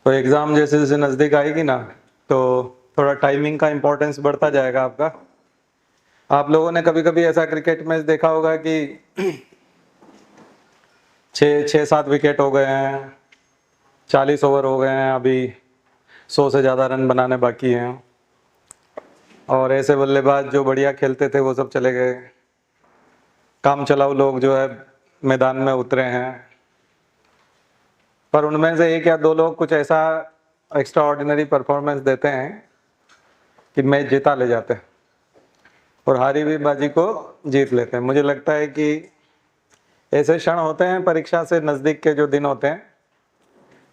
तो एग्ज़ाम जैसे जैसे नज़दीक आएगी ना, तो थोड़ा टाइमिंग का इम्पोर्टेंस बढ़ता जाएगा आपका। आप लोगों ने कभी कभी ऐसा क्रिकेट मैच देखा होगा कि 6-7 विकेट हो गए हैं, 40 ओवर हो गए हैं, अभी 100 से ज़्यादा रन बनाने बाकी हैं, और ऐसे बल्लेबाज जो बढ़िया खेलते थे वो सब चले गए। काम चलाऊ लोग जो है मैदान में उतरे हैं, पर उनमें से एक या दो लोग कुछ ऐसा एक्स्ट्रा ऑर्डिनरी परफॉर्मेंस देते हैं कि मैच जीता ले जाते हैं और हारी हुई बाजी को जीत लेते हैं। मुझे लगता है कि ऐसे क्षण होते हैं परीक्षा से नज़दीक के जो दिन होते हैं,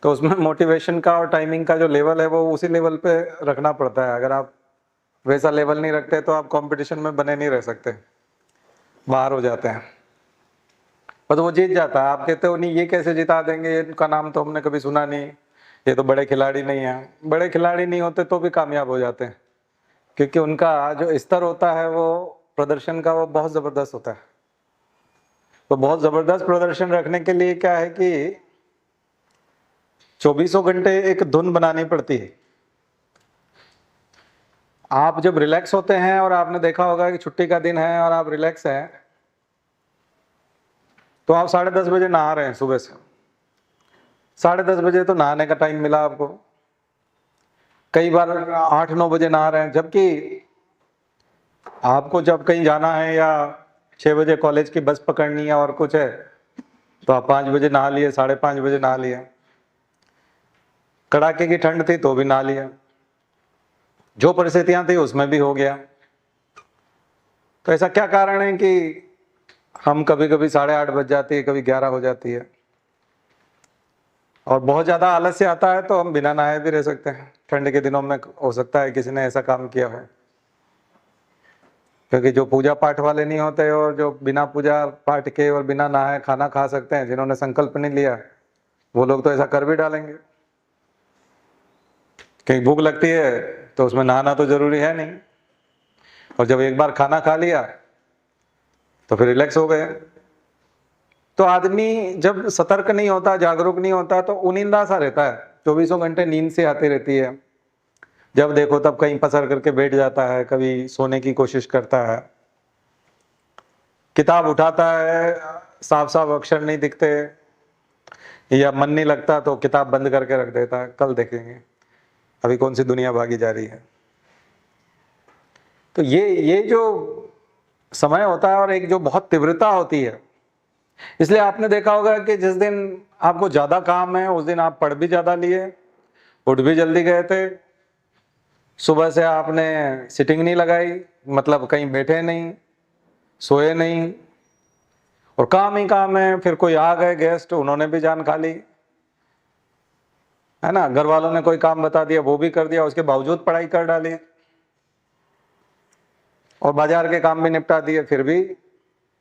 तो उसमें मोटिवेशन का और टाइमिंग का जो लेवल है वो उसी लेवल पे रखना पड़ता है। अगर आप वैसा लेवल नहीं रखते तो आप कंपटीशन में बने नहीं रह सकते, बाहर हो जाते हैं। पर वो जीत जाता है। आप कहते हो नहीं ये कैसे जिता देंगे, इनका नाम तो हमने कभी सुना नहीं, ये तो बड़े खिलाड़ी नहीं हैं। बड़े खिलाड़ी नहीं होते तो भी कामयाब हो जाते हैं, क्योंकि उनका जो स्तर होता है वो प्रदर्शन का वो बहुत ज़बरदस्त होता है। तो बहुत ज़बरदस्त प्रदर्शन रखने के लिए क्या है कि 24 घंटे एक धुन बनानी पड़ती है। आप जब रिलैक्स होते हैं, और आपने देखा होगा कि छुट्टी का दिन है और आप रिलैक्स हैं, तो आप 10:30 बजे नहा रहे हैं सुबह से। 10:30 बजे तो नहाने का टाइम मिला आपको, कई बार 8-9 बजे नहा रहे हैं, जबकि आपको जब कहीं जाना है या 6 बजे कॉलेज की बस पकड़नी है और कुछ है, तो आप 5 बजे नहा लिए, 5:30 बजे नहा लिए। कड़ाके की ठंड थी तो भी नहा लिया, जो परिस्थितियां थी उसमें भी हो गया। तो ऐसा क्या कारण है कि हम कभी कभी 8:30 बज जाती है, कभी 11 हो जाती है, और बहुत ज़्यादा आलस्य आता है तो हम बिना नहाए भी रह सकते हैं। ठंड के दिनों में हो सकता है किसी ने ऐसा काम किया हो, क्योंकि जो पूजा पाठ वाले नहीं होते और जो बिना पूजा पाठ के और बिना नहाए खाना खा सकते हैं, जिन्होंने संकल्प नहीं लिया, वो लोग तो ऐसा कर भी डालेंगे। कहीं भूख लगती है तो उसमें नहाना तो जरूरी है नहीं, और जब एक बार खाना खा लिया तो फिर रिलैक्स हो गए। तो आदमी जब सतर्क नहीं होता, जागरूक नहीं होता, तो उनिंदा सा रहता है। 24 घंटे नींद से आती रहती है, जब देखो तब कहीं पसर करके बैठ जाता है, कभी सोने की कोशिश करता है, किताब उठाता है, साफ साफ अक्षर नहीं दिखते, या मन नहीं लगता तो किताब बंद करके रख देता है, कल देखेंगे, अभी कौन सी दुनिया भागी जा रही है। तो ये जो समय होता है, और एक जो बहुत तीव्रता होती है, इसलिए आपने देखा होगा कि जिस दिन आपको ज्यादा काम है उस दिन आप पढ़ भी ज्यादा लिए, उठ भी जल्दी गए थे, सुबह से आपने सिटिंग नहीं लगाई, मतलब कहीं बैठे नहीं, सोए नहीं, और काम ही काम है। फिर कोई आ गए गेस्ट, उन्होंने भी जान खा ली, है ना। घर वालों ने कोई काम बता दिया वो भी कर दिया, उसके बावजूद पढ़ाई कर डाली, और बाजार के काम भी निपटा दिए, फिर भी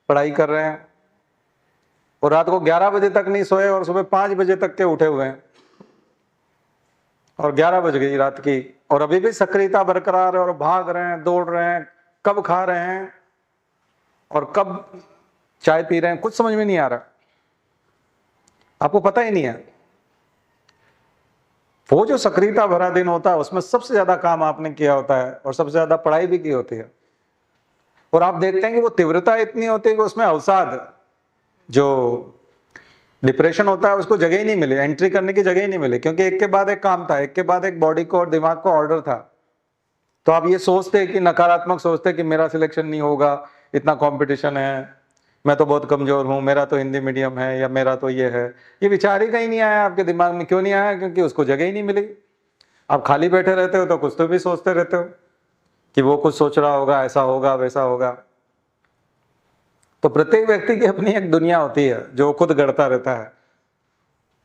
पढ़ाई कर रहे हैं, और रात को 11 बजे तक नहीं सोए और सुबह 5 बजे तक के उठे हुए हैं, और 11 बज गई रात की, और अभी भी सक्रियता बरकरार है, और भाग रहे हैं, दौड़ रहे हैं, कब खा रहे हैं और कब चाय पी रहे हैं कुछ समझ में नहीं आ रहा, आपको पता ही नहीं है। वो जो सक्रियता भरा दिन होता है उसमें सबसे ज्यादा काम आपने किया होता है, और सबसे ज्यादा पढ़ाई भी की होती है, और आप देखते हैं कि वो तीव्रता इतनी होती है कि उसमें अवसाद, जो डिप्रेशन होता है, उसको जगह ही नहीं मिली, एंट्री करने की जगह ही नहीं मिली, क्योंकि एक के बाद एक काम था, एक के बाद एक बॉडी को और दिमाग को ऑर्डर था। तो आप ये सोचते कि नकारात्मक सोचते कि मेरा सिलेक्शन नहीं होगा, इतना कंपटीशन है, मैं तो बहुत कमजोर हूं, मेरा तो हिंदी मीडियम है, या मेरा तो ये है। ये विचार ही कहीं नहीं आया आपके दिमाग में। क्यों नहीं आया? क्योंकि उसको जगह ही नहीं मिली। आप खाली बैठे रहते हो तो कुछ तो भी सोचते रहते हो कि वो कुछ सोच रहा होगा, ऐसा होगा, वैसा होगा। तो प्रत्येक व्यक्ति की अपनी एक दुनिया होती है जो खुद गढ़ता रहता है,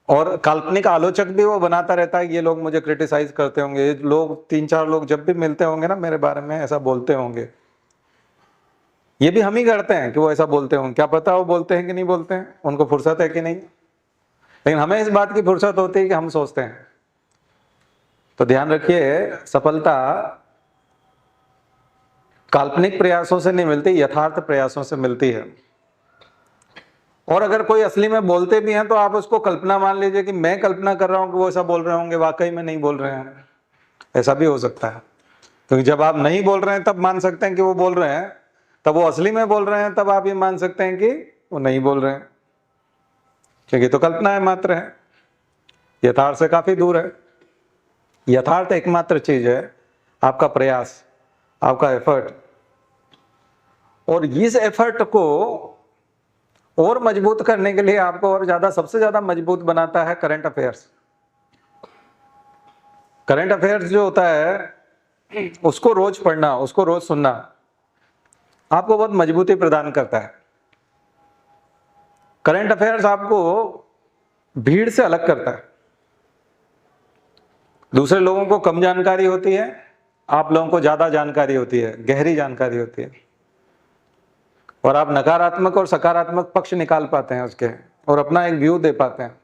और काल्पनिक आलोचक भी वो बनाता रहता है कि ये लोग मुझे क्रिटिसाइज करते होंगे, ये लोग 3-4 लोग जब भी मिलते होंगे ना मेरे बारे में ऐसा बोलते होंगे। ये भी हम ही करते हैं कि वो ऐसा बोलते होंगे, क्या पता वो बोलते हैं कि नहीं बोलते हैं, उनको फुर्सत है कि नहीं, लेकिन हमें इस बात की फुर्सत होती है कि हम सोचते हैं। तो ध्यान रखिए, सफलता काल्पनिक प्रयासों से नहीं मिलती, यथार्थ प्रयासों से मिलती है। और अगर कोई असली में बोलते भी हैं तो आप उसको कल्पना मान लीजिए कि मैं कल्पना कर रहा हूं कि वो ऐसा बोल रहे होंगे, वाकई में नहीं बोल रहे हैं, ऐसा भी हो सकता है। क्योंकि जब आप नहीं बोल रहे हैं तब मान सकते हैं कि वो बोल रहे हैं, तब वो असली में बोल रहे हैं तब आप ये मान सकते हैं कि वो नहीं बोल रहे हैं, क्योंकि तो कल्पना है मात्र है, यथार्थ से काफी दूर है। यथार्थ एकमात्र चीज है आपका प्रयास, आपका एफर्ट। और इस एफर्ट को और मजबूत करने के लिए आपको और ज्यादा, सबसे ज्यादा मजबूत बनाता है करंट अफेयर्स। करंट अफेयर्स जो होता है उसको रोज पढ़ना, उसको रोज सुनना आपको बहुत मजबूती प्रदान करता है। करंट अफेयर्स आपको भीड़ से अलग करता है। दूसरे लोगों को कम जानकारी होती है, आप लोगों को ज्यादा जानकारी होती है, गहरी जानकारी होती है, और आप नकारात्मक और सकारात्मक पक्ष निकाल पाते हैं उसके, और अपना एक व्यू दे पाते हैं।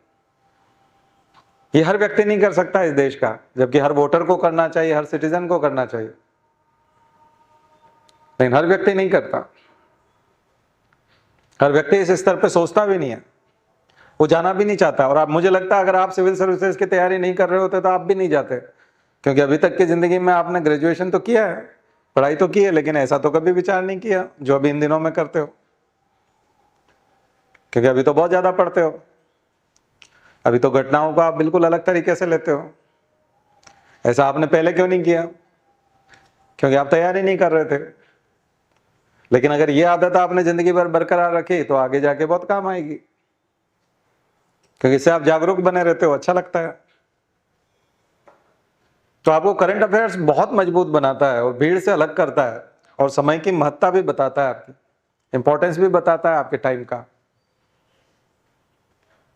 ये हर व्यक्ति नहीं कर सकता इस देश का, जबकि हर वोटर को करना चाहिए, हर सिटीजन को करना चाहिए, लेकिन हर व्यक्ति नहीं करता। हर व्यक्ति इस स्तर पे सोचता भी नहीं है, वो जाना भी नहीं चाहता। और आप, मुझे लगता है अगर आप सिविल सर्विसेज की तैयारी नहीं कर रहे होते तो आप भी नहीं जाते, क्योंकि अभी तक की जिंदगी में आपने ग्रेजुएशन तो किया है, पढ़ाई तो की है, लेकिन ऐसा तो कभी विचार नहीं किया जो अभी इन दिनों में करते हो, क्योंकि अभी तो बहुत ज्यादा पढ़ते हो, अभी तो घटनाओं को आप बिल्कुल अलग तरीके से लेते हो। ऐसा आपने पहले क्यों नहीं किया? क्योंकि आप तैयारी नहीं कर रहे थे। लेकिन अगर ये आदत आपने जिंदगी भर बरकरार रखी तो आगे जाके बहुत काम आएगी, क्योंकि इससे आप जागरूक बने रहते हो, अच्छा लगता है। तो आपको करंट अफेयर्स बहुत मजबूत बनाता है और भीड़ से अलग करता है, और समय की महत्ता भी बताता है, आपकी इंपॉर्टेंस भी बताता है आपके टाइम का,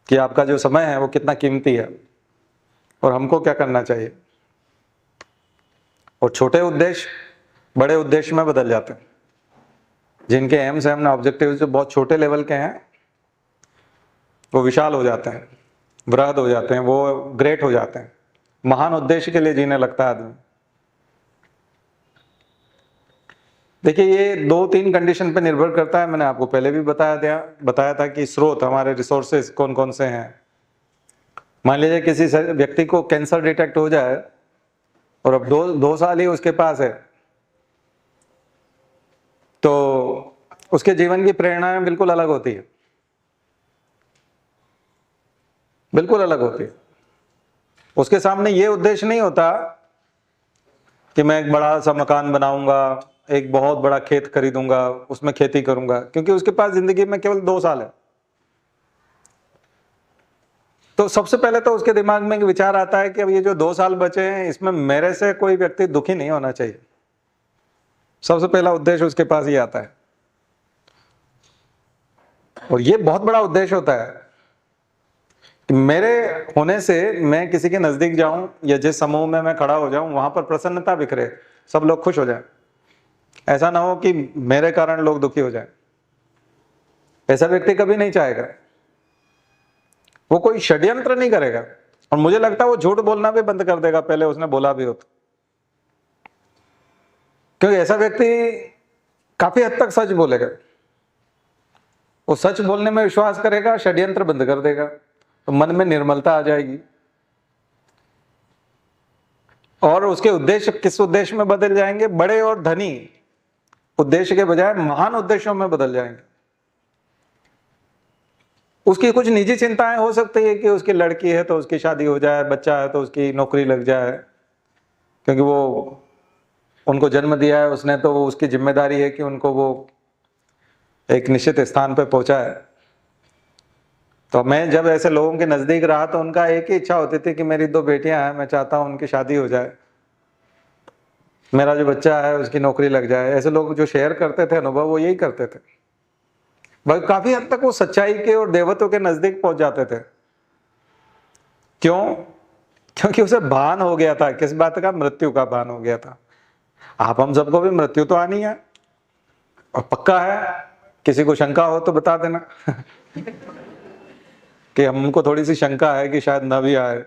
कि आपका जो समय है वो कितना कीमती है और हमको क्या करना चाहिए। और छोटे उद्देश्य बड़े उद्देश्य में बदल जाते हैं। जिनके एम्स एंड ऑब्जेक्टिव्स जो बहुत छोटे लेवल के हैं वो विशाल हो जाते हैं, वृहद हो जाते हैं, वो ग्रेट हो जाते हैं। महान उद्देश्य के लिए जीने लगता है आदमी। देखिए, ये 2-3 कंडीशन पे निर्भर करता है। मैंने आपको पहले भी बताया था कि स्रोत, हमारे रिसोर्सेज कौन कौन से हैं। मान लीजिए किसी व्यक्ति को कैंसर डिटेक्ट हो जाए और अब 2 साल ही उसके पास है, तो उसके जीवन की प्रेरणाएं बिल्कुल अलग होती है, बिल्कुल अलग होती है। उसके सामने ये उद्देश्य नहीं होता कि मैं एक बड़ा सा मकान बनाऊंगा, एक बहुत बड़ा खेत खरीदूंगा, उसमें खेती करूंगा, क्योंकि उसके पास जिंदगी में केवल 2 साल है। तो सबसे पहले तो उसके दिमाग में एक विचार आता है कि अब ये जो 2 साल बचे हैं इसमें मेरे से कोई व्यक्ति दुखी नहीं होना चाहिए। सबसे पहला उद्देश्य उसके पास ये आता है, और ये बहुत बड़ा उद्देश्य होता है कि मेरे होने से मैं किसी के नजदीक जाऊं या जिस समूह में मैं खड़ा हो जाऊं वहां पर प्रसन्नता बिखरे, सब लोग खुश हो जाएं। ऐसा ना हो कि मेरे कारण लोग दुखी हो जाएं। ऐसा व्यक्ति कभी नहीं चाहेगा, वो कोई षड्यंत्र नहीं करेगा, और मुझे लगता है वो झूठ बोलना भी बंद कर देगा पहले उसने बोला भी हो तो। क्योंकि ऐसा व्यक्ति काफी हद तक सच बोलेगा, वो सच बोलने में विश्वास करेगा, षड्यंत्र बंद कर देगा, तो मन में निर्मलता आ जाएगी, और उसके उद्देश्य किस उद्देश्य में बदल जाएंगे? बड़े और धनी उद्देश्य के बजाय महान उद्देश्यों में बदल जाएंगे। उसकी कुछ निजी चिंताएं हो सकती है कि उसकी लड़की है तो उसकी शादी हो जाए, बच्चा है तो उसकी नौकरी लग जाए, क्योंकि वो उनको जन्म दिया है उसने, तो वो उसकी जिम्मेदारी है कि उनको वो एक निश्चित स्थान पर पहुंचाए। तो मैं जब ऐसे लोगों के नजदीक रहा तो उनका एक ही इच्छा होती थी कि मेरी 2 बेटियां हैं, मैं चाहता हूं उनकी शादी हो जाए, मेरा जो बच्चा है उसकी नौकरी लग जाए। ऐसे लोग जो शेयर करते थे अनुभव, वो यही करते थे। भाई काफी हद तक वो सच्चाई के और देवत्व के नजदीक पहुंच जाते थे। क्यों? क्योंकि उसे भान हो गया था, किस बात का? मृत्यु का भान हो गया था। आप हम सबको भी मृत्यु तो आनी है, और पक्का है। किसी को शंका हो तो बता देना कि हमको थोड़ी सी शंका है कि शायद न भी आए।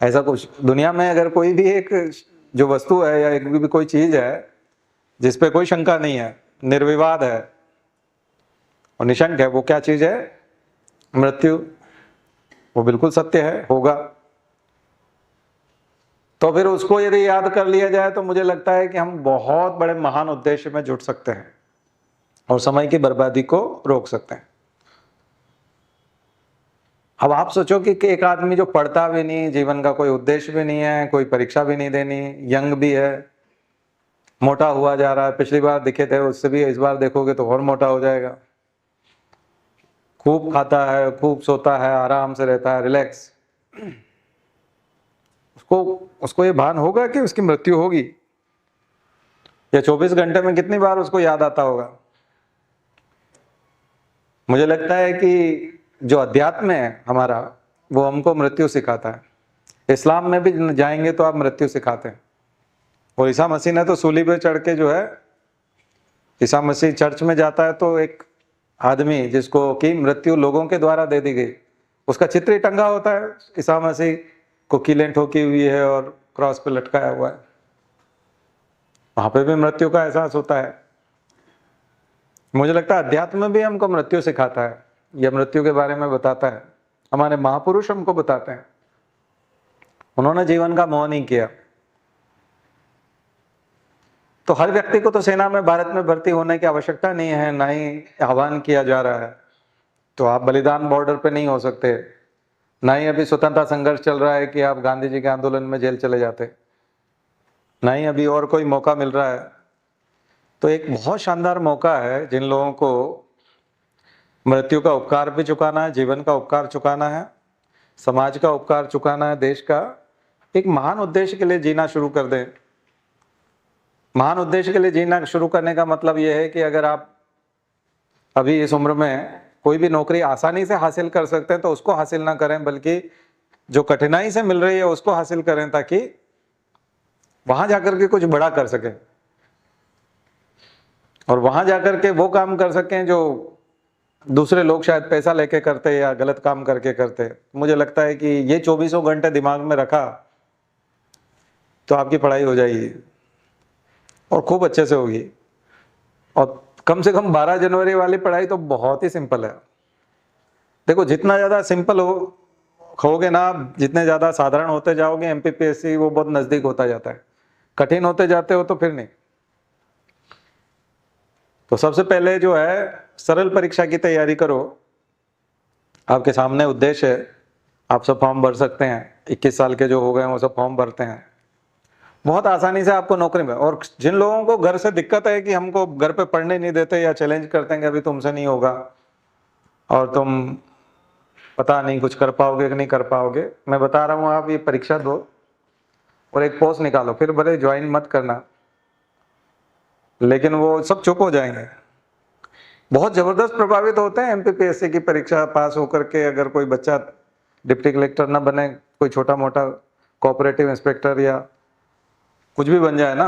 ऐसा कुछ दुनिया में अगर कोई भी एक जो वस्तु है या एक भी कोई चीज है जिसपे कोई शंका नहीं है, निर्विवाद है, और निशंक है। वो क्या चीज है? मृत्यु। वो बिल्कुल सत्य है, होगा। तो फिर उसको यदि याद कर लिया जाए तो मुझे लगता है कि हम बहुत बड़े महान उद्देश्य में जुट सकते हैं और समय की बर्बादी को रोक सकते हैं। अब आप सोचो कि एक आदमी जो पढ़ता भी नहीं, जीवन का कोई उद्देश्य भी नहीं है, कोई परीक्षा भी नहीं देनी, यंग भी है, मोटा हुआ जा रहा है, पिछली बार दिखे थे उससे भी इस बार देखोगे तो और मोटा हो जाएगा, खूब खाता है, खूब सोता है, आराम से रहता है, रिलैक्स, उसको ये भान होगा कि उसकी मृत्यु होगी? या 24 घंटे में कितनी बार उसको याद आता होगा? मुझे लगता है कि जो अध्यात्म है हमारा, वो हमको मृत्यु सिखाता है। इस्लाम में भी जाएंगे तो आप मृत्यु सिखाते हैं। और ईसा मसीह ने तो सूली पे चढ़ के जो है, ईसा मसीह चर्च में जाता है तो एक आदमी जिसको कि मृत्यु लोगों के द्वारा दे दी गई, उसका चित्र ही टंगा होता है, ईसा मसीह को कीलें ठोकी हुई है और क्रॉस पे लटकाया हुआ है। वहां पे भी मृत्यु का एहसास होता है। मुझे लगता है अध्यात्म भी हमको मृत्यु सिखाता है, या मृत्यु के बारे में बताता है। हमारे महापुरुष हमको बताते हैं, उन्होंने जीवन का मोह नहीं किया। तो हर व्यक्ति को तो सेना में, भारत में भर्ती होने की आवश्यकता नहीं है, ना ही आह्वान किया जा रहा है। तो आप बलिदान बॉर्डर पे नहीं हो सकते, ना ही अभी स्वतंत्रता संघर्ष चल रहा है कि आप गांधी जी के आंदोलन में जेल चले जाते, ना ही अभी और कोई मौका मिल रहा है। तो एक बहुत शानदार मौका है जिन लोगों को मृत्यु का उपकार भी चुकाना है, जीवन का उपकार चुकाना है, समाज का उपकार चुकाना है, देश का एक महान उद्देश्य के लिए जीना शुरू कर दें। महान उद्देश्य के लिए जीना शुरू करने का मतलब यह है कि अगर आप अभी इस उम्र में कोई भी नौकरी आसानी से हासिल कर सकते हैं तो उसको हासिल ना करें, बल्कि जो कठिनाई से मिल रही है उसको हासिल करें, ताकि वहां जाकर के कुछ बड़ा कर सकें और वहां जाकर के वो काम कर सकें जो दूसरे लोग शायद पैसा लेके करते या गलत काम करके करते। मुझे लगता है कि ये 24 घंटे दिमाग में रखा तो आपकी पढ़ाई हो जाएगी और खूब अच्छे से होगी। और कम से कम 12 जनवरी वाली पढ़ाई तो बहुत ही सिंपल है। देखो, जितना ज़्यादा सिंपल होगे ना, जितने ज़्यादा साधारण होते जाओगे, एमपीपीएससी वो बहुत नज़दीक होता जाता है। कठिन होते जाते हो तो फिर नहीं। तो सबसे पहले जो है, सरल परीक्षा की तैयारी करो। आपके सामने उद्देश्य है, आप सब फॉर्म भर सकते हैं। 21 साल के जो हो गए वो सब फॉर्म भरते हैं, बहुत आसानी से आपको नौकरी में। और जिन लोगों को घर से दिक्कत है कि हमको घर पे पढ़ने नहीं देते या चैलेंज करते हैं कि अभी तुमसे नहीं होगा और तुम पता नहीं कुछ कर पाओगे कि नहीं कर पाओगे, मैं बता रहा हूँ, आप ये परीक्षा दो और एक पोस्ट निकालो, फिर भले ज्वाइन मत करना, लेकिन वो सब चुप हो जाएंगे। बहुत जबरदस्त प्रभावित होते हैं एमपीपीएससी की परीक्षा पास होकर के। अगर कोई बच्चा डिप्टी कलेक्टर ना बने, कोई छोटा मोटा कोऑपरेटिव इंस्पेक्टर या कुछ भी बन जाए ना,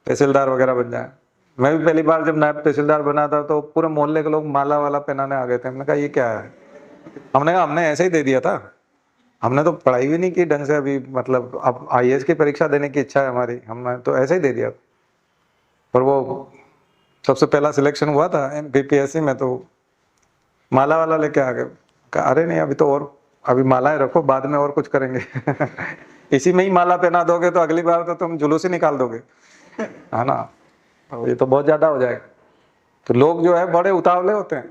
तहसीलदार वगैरह बन जाए। मैं भी पहली बार जब नायब तहसीलदार बना था तो पूरे मोहल्ले के लोग माला वाला पहनाने आ गए थे। हमने कहा ये क्या है? हमने कहा हमने ऐसे ही दे दिया था, हमने तो पढ़ाई भी नहीं की ढंग से, अभी मतलब अब आईएएस की परीक्षा देने की इच्छा है हमारी, हमने तो ऐसे ही दे दिया। पर वो सबसे पहला सिलेक्शन हुआ था एमपीपीएससी में, तो माला वाला लेके आ गए। कहा अरे नहीं, अभी तो और अभी मालाएं रखो, बाद में और कुछ करेंगे। इसी में ही माला पहना दोगे तो अगली बार तो तुम जुलूस ही निकाल दोगे, है ना? ये तो बहुत ज्यादा हो जाएगा। तो लोग जो है बड़े उतावले होते हैं।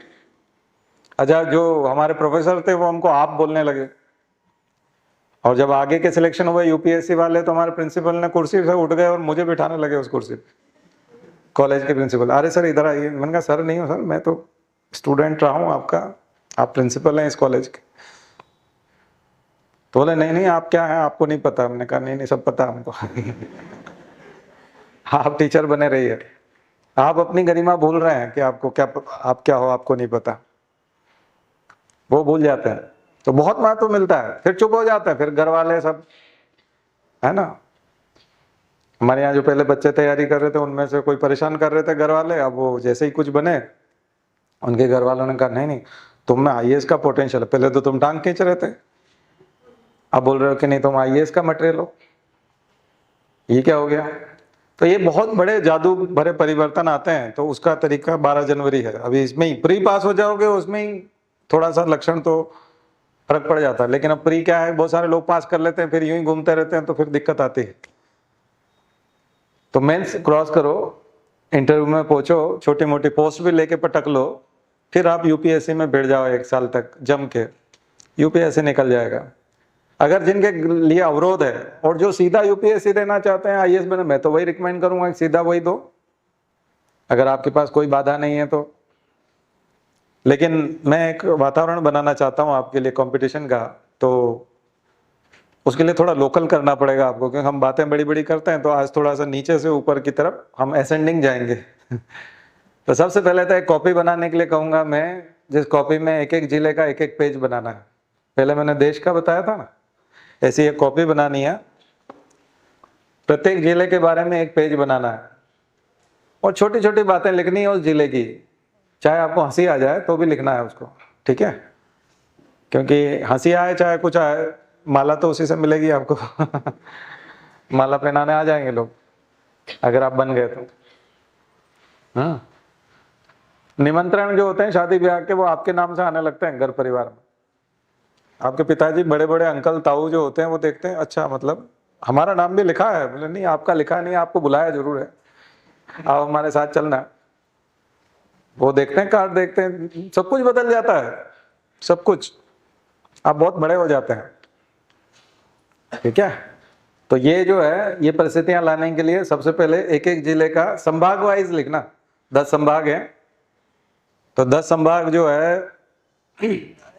अच्छा, जो हमारे प्रोफेसर थे वो हमको आप बोलने लगे, और जब आगे के सिलेक्शन हुए यूपीएससी वाले तो हमारे प्रिंसिपल ने कुर्सी से उठ गए और मुझे बिठाने लगे उस कुर्सी पे। कॉलेज के प्रिंसिपल, अरे सर इधर आइए। मैंने कहा सर नहीं हो सर, मैं तो स्टूडेंट रहा हूँ आपका, आप प्रिंसिपल हैं इस कॉलेज के। तो बोले नहीं नहीं, आप क्या हैं आपको नहीं पता। हमने कहा नहीं नहीं, सब पता हमको। आप टीचर बने रहिए, आप अपनी गरिमा भूल रहे हैं कि आपको क्या, आप क्या हो आपको नहीं पता। वो भूल जाते हैं तो बहुत महत्व मिलता है, फिर चुप हो जाते हैं, फिर घर वाले सब, है ना? हमारे यहाँ जो पहले बच्चे तैयारी कर रहे थे उनमें से कोई परेशान कर रहे थे घर वाले, अब वो जैसे ही कुछ बने उनके घर वालों ने कहा नहीं नहीं, तुम में आईएएस का पोटेंशियल है। पहले तो तुम टांग खींच रहे थे, अब बोल रहे हो कि नहीं तुम आईएएस का मटेरियल हो, ये क्या हो गया? तो ये बहुत बड़े जादू भरे परिवर्तन आते हैं। तो उसका तरीका 12 जनवरी है। अभी इसमें ही प्री पास हो जाओगे, उसमें ही थोड़ा सा लक्षण तो फर्क पड़ जाता है। लेकिन अब प्री क्या है, बहुत सारे लोग पास कर लेते हैं, फिर यूं ही घूमते रहते हैं, तो फिर दिक्कत आती है। तो मेंस क्रॉस करो, इंटरव्यू में पहुंचो, छोटी मोटी पोस्ट भी लेके पटक लो, फिर आप यूपीएससी में बैठ जाओ 1 साल तक जम के, यूपीएससी निकल जाएगा। अगर जिनके लिए अवरोध है और जो सीधा यूपीएससी देना चाहते हैं, आईएएस बने, मैं तो वही रिकमेंड करूंगा कि सीधा वही दो, अगर आपके पास कोई बाधा नहीं है तो। लेकिन मैं एक वातावरण बनाना चाहता हूं आपके लिए कंपटीशन का, तो उसके लिए थोड़ा लोकल करना पड़ेगा आपको, क्योंकि हम बातें बड़ी बड़ी करते हैं। तो आज थोड़ा सा नीचे से ऊपर की तरफ हम असेंडिंग जाएंगे। तो सबसे पहले तो एक कॉपी बनाने के लिए कहूंगा मैं, जिस कॉपी में एक एक जिले का एक एक पेज बनाना है। पहले मैंने देश का बताया था ना, ऐसी एक कॉपी बनानी है, प्रत्येक जिले के बारे में एक पेज बनाना है और छोटी छोटी बातें लिखनी है उस जिले की, चाहे आपको हंसी आ जाए तो भी लिखना है उसको, ठीक है? क्योंकि हंसी आए चाहे कुछ आए, माला तो उसी से मिलेगी आपको। माला पहनाने आ जाएंगे लोग अगर आप बन गए तो। हाँ, निमंत्रण जो होते हैं शादी ब्याह के, वो आपके नाम से आने लगते हैं घर परिवार में। आपके पिताजी, बड़े बड़े अंकल ताऊ जो होते हैं, वो देखते हैं अच्छा मतलब हमारा नाम भी लिखा है। बोले नहीं, आपका लिखा नहीं, आपको बुलाया जरूर है, आप हमारे साथ चलना। वो देखते हैं, कार्ड देखते हैं, सब कुछ बदल जाता है, सब कुछ। आप बहुत बड़े हो जाते हैं, ठीक है? तो ये जो है, ये परिस्थितियां लाने के लिए सबसे पहले एक एक जिले का संभाग वाइज लिखना। 10 संभाग है, तो 10 संभाग जो है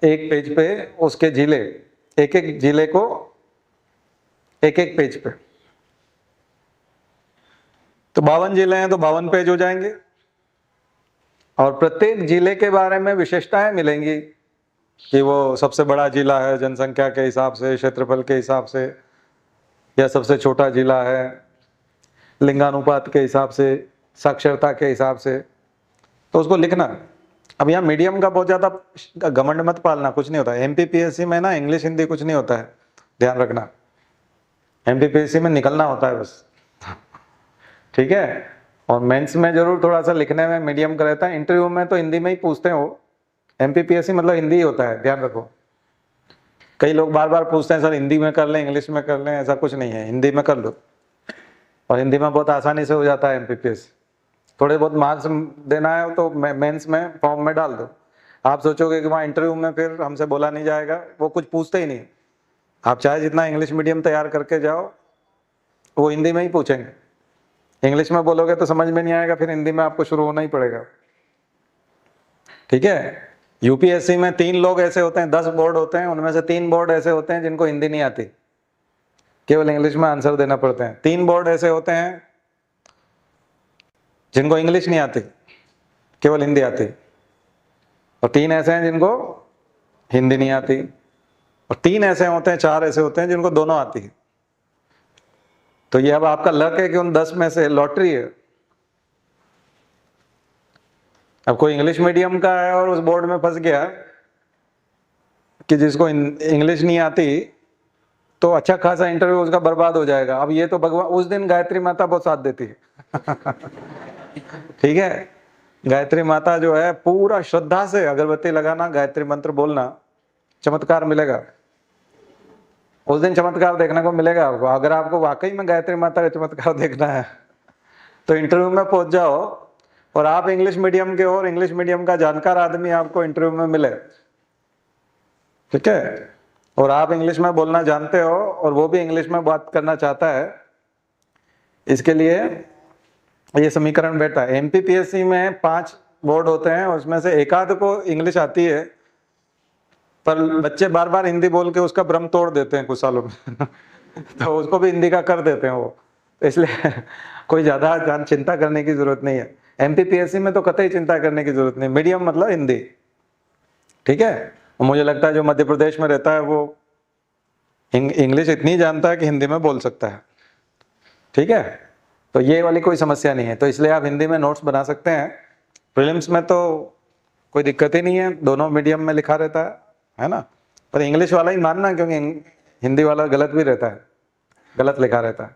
एक पेज पे उसके जिले, एक एक जिले को एक एक पेज पे। तो 52 जिले हैं तो 52 पेज हो जाएंगे, और प्रत्येक जिले के बारे में विशेषताएं मिलेंगी कि वो सबसे बड़ा जिला है जनसंख्या के हिसाब से, क्षेत्रफल के हिसाब से, या सबसे छोटा जिला है लिंगानुपात के हिसाब से, साक्षरता के हिसाब से। तो उसको लिखना। अब यहाँ मीडियम का बहुत ज्यादा घमंड मत पालना, कुछ नहीं होता है। एमपीपीएससी में ना इंग्लिश हिंदी कुछ नहीं होता है, ध्यान रखना। एमपीपीएससी में निकलना होता है बस, ठीक है? और मेंस में जरूर थोड़ा सा लिखने में मीडियम का रहता है। इंटरव्यू में तो हिंदी में ही पूछते हैं वो। एमपीपीएससी मतलब हिंदी ही होता है, ध्यान रखो। कई लोग बार बार पूछते हैं सर हिंदी में कर लें, इंग्लिश में कर लें, ऐसा कुछ नहीं है, हिंदी में कर लो। और हिंदी में बहुत आसानी से हो जाता है एमपीपीएससी। थोड़े बहुत मार्क्स देना है तो मेंस में फॉर्म में डाल दो। आप सोचोगे कि वहाँ इंटरव्यू में फिर हमसे बोला नहीं जाएगा, वो कुछ पूछते ही नहीं। आप चाहे जितना इंग्लिश मीडियम तैयार करके जाओ, वो हिंदी में ही पूछेंगे। इंग्लिश में बोलोगे तो समझ में नहीं आएगा, फिर हिंदी में आपको शुरू होना ही पड़ेगा, ठीक है? यूपीएससी में 3 लोग ऐसे होते हैं, 10 बोर्ड होते हैं, उनमें से 3 बोर्ड ऐसे होते हैं जिनको हिंदी नहीं आती, केवल इंग्लिश में आंसर देना पड़ते हैं। 3 बोर्ड ऐसे होते हैं जिनको इंग्लिश नहीं आती, केवल हिंदी आती। और 3 ऐसे हैं जिनको हिंदी नहीं आती। और 3 ऐसे होते हैं, 4 ऐसे होते हैं जिनको दोनों आती है। तो ये अब आपका लक है कि उन 10 में से लॉटरी है। अब कोई इंग्लिश मीडियम का है और उस बोर्ड में फंस गया कि जिसको इंग्लिश नहीं आती, तो अच्छा खासा इंटरव्यू उसका बर्बाद हो जाएगा। अब ये तो भगवान, उस दिन गायत्री माता बहुत साथ देती है। ठीक है? गायत्री माता जो है, पूरा श्रद्धा से अगरबत्ती लगाना, गायत्री मंत्र बोलना, चमत्कार मिलेगा। उस दिन चमत्कार देखने को मिलेगा आपको। अगर आपको वाकई में गायत्री माता का चमत्कार देखना है तो इंटरव्यू में पहुंच जाओ और आप इंग्लिश मीडियम के हो और इंग्लिश मीडियम का जानकार आदमी आपको इंटरव्यू में मिले, ठीक है? और आप इंग्लिश में बोलना जानते हो और वो भी इंग्लिश में बात करना चाहता है, इसके लिए ये समीकरण बैठा है। एमपीपीएससी में 5 बोर्ड होते हैं, उसमें से एक आध को इंग्लिश आती है, पर बच्चे बार बार हिंदी बोल के उसका भ्रम तोड़ देते हैं कुछ सालों में। तो उसको भी हिंदी का कर देते हैं वो। इसलिए कोई ज्यादा चिंता करने की जरूरत नहीं है। एमपीपीएससी में तो कतई चिंता करने की जरूरत नहीं। मीडियम मतलब हिंदी, ठीक है? मुझे लगता है जो मध्य प्रदेश में रहता है वो इंग्लिश इतनी जानता है कि हिंदी में बोल सकता है, ठीक है? तो ये वाली कोई समस्या नहीं है। तो इसलिए आप हिंदी में नोट्स बना सकते हैं। प्रीलिम्स में तो कोई दिक्कत ही नहीं है, दोनों मीडियम में लिखा रहता है ना? पर इंग्लिश वाला ही मानना, क्योंकि हिंदी वाला गलत भी रहता है, गलत लिखा रहता है।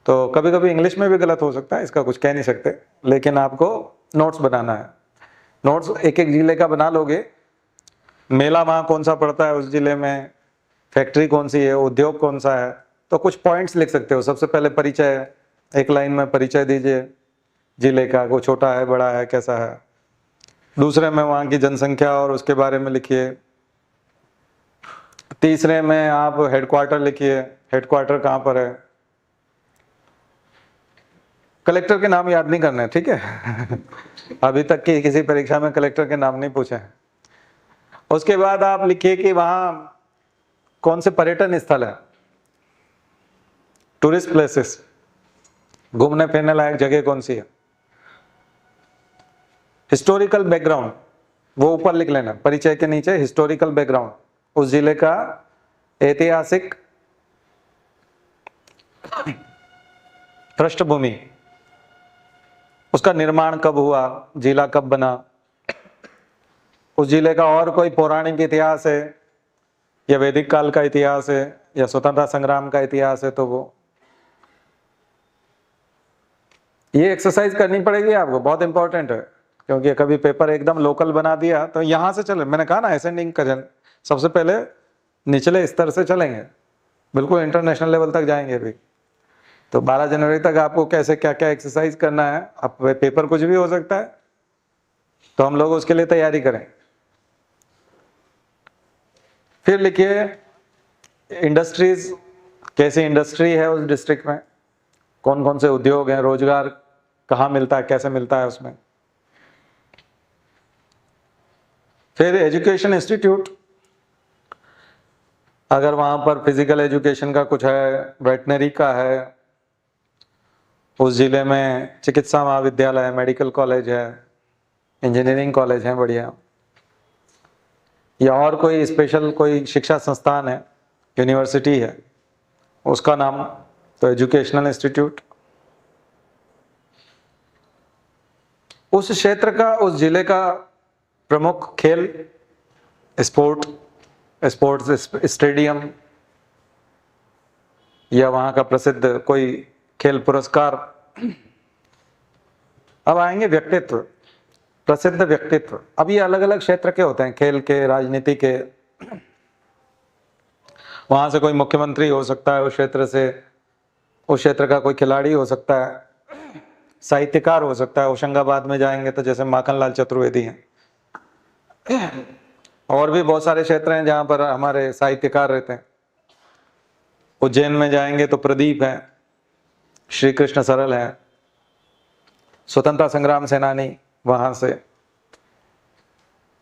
तो कभी कभी इंग्लिश में भी गलत हो सकता है, इसका कुछ कह नहीं सकते, लेकिन आपको नोट्स बनाना है। नोट्स एक एक जिले का बना लोगे, मेला वहाँ कौन सा पड़ता है उस जिले में, फैक्ट्री कौन सी है, उद्योग कौन सा है, तो कुछ पॉइंट्स लिख सकते हो। सबसे पहले परिचय, एक लाइन में परिचय दीजिए जिले का, वो छोटा है बड़ा है कैसा है। दूसरे में वहाँ की जनसंख्या और उसके बारे में लिखिए। तीसरे में आप हेडक्वार्टर लिखिए, हेडक्वार्टर कहाँ पर है। कलेक्टर के नाम याद नहीं करने, ठीक है अभी तक की किसी परीक्षा में कलेक्टर के नाम नहीं पूछे। उसके बाद आप लिखिए कि वहाँ कौन से पर्यटन स्थल है, टूरिस्ट प्लेसेस, घूमने फिरने लायक जगह कौन सी है। हिस्टोरिकल बैकग्राउंड वो ऊपर लिख लेना, परिचय के नीचे हिस्टोरिकल बैकग्राउंड, उस जिले का ऐतिहासिक पृष्ठभूमि, उसका निर्माण कब हुआ, जिला कब बना, उस जिले का और कोई पौराणिक इतिहास है या वैदिक काल का इतिहास है या स्वतंत्रता संग्राम का इतिहास है, तो वो ये एक्सरसाइज करनी पड़ेगी आपको, बहुत इंपॉर्टेंट है। क्योंकि कभी पेपर एकदम लोकल बना दिया तो यहां से चले, मैंने कहा ना असेंडिंग करें, सबसे पहले निचले स्तर से चलेंगे, बिल्कुल इंटरनेशनल लेवल तक जाएंगे भी। तो 12 जनवरी तक आपको कैसे क्या क्या एक्सरसाइज करना है, अब पेपर कुछ भी हो सकता है, तो हम लोग उसके लिए तैयारी करें। फिर लिखिए इंडस्ट्रीज, कैसी इंडस्ट्री है उस डिस्ट्रिक्ट में, कौन कौन से उद्योग हैं, रोजगार कहाँ मिलता है, कैसे मिलता है उसमें। फिर एजुकेशन इंस्टीट्यूट, अगर वहां पर फिजिकल एजुकेशन का कुछ है, वेटनरी का है, उस जिले में चिकित्सा महाविद्यालय है, मेडिकल कॉलेज है, इंजीनियरिंग कॉलेज है बढ़िया, या और कोई स्पेशल कोई शिक्षा संस्थान है, यूनिवर्सिटी है, उसका नाम, तो एजुकेशनल इंस्टीट्यूट। उस क्षेत्र का, उस जिले का प्रमुख खेल, स्पोर्ट्स स्टेडियम, या वहां का प्रसिद्ध कोई खेल पुरस्कार। अब आएंगे व्यक्तित्व, प्रसिद्ध व्यक्तित्व। अब ये अलग अलग क्षेत्र के होते हैं, खेल के, राजनीति के। वहां से कोई मुख्यमंत्री हो सकता है उस क्षेत्र से, उस क्षेत्र का कोई खिलाड़ी हो सकता है, साहित्यकार हो सकता है। होशंगाबाद में जाएंगे तो जैसे माखनलाल चतुर्वेदी हैं, और भी बहुत सारे क्षेत्र हैं जहां पर हमारे साहित्यकार रहते हैं। उज्जैन में जाएंगे तो प्रदीप है, श्री कृष्ण सरल है, स्वतंत्रता संग्राम सेनानी, वहां से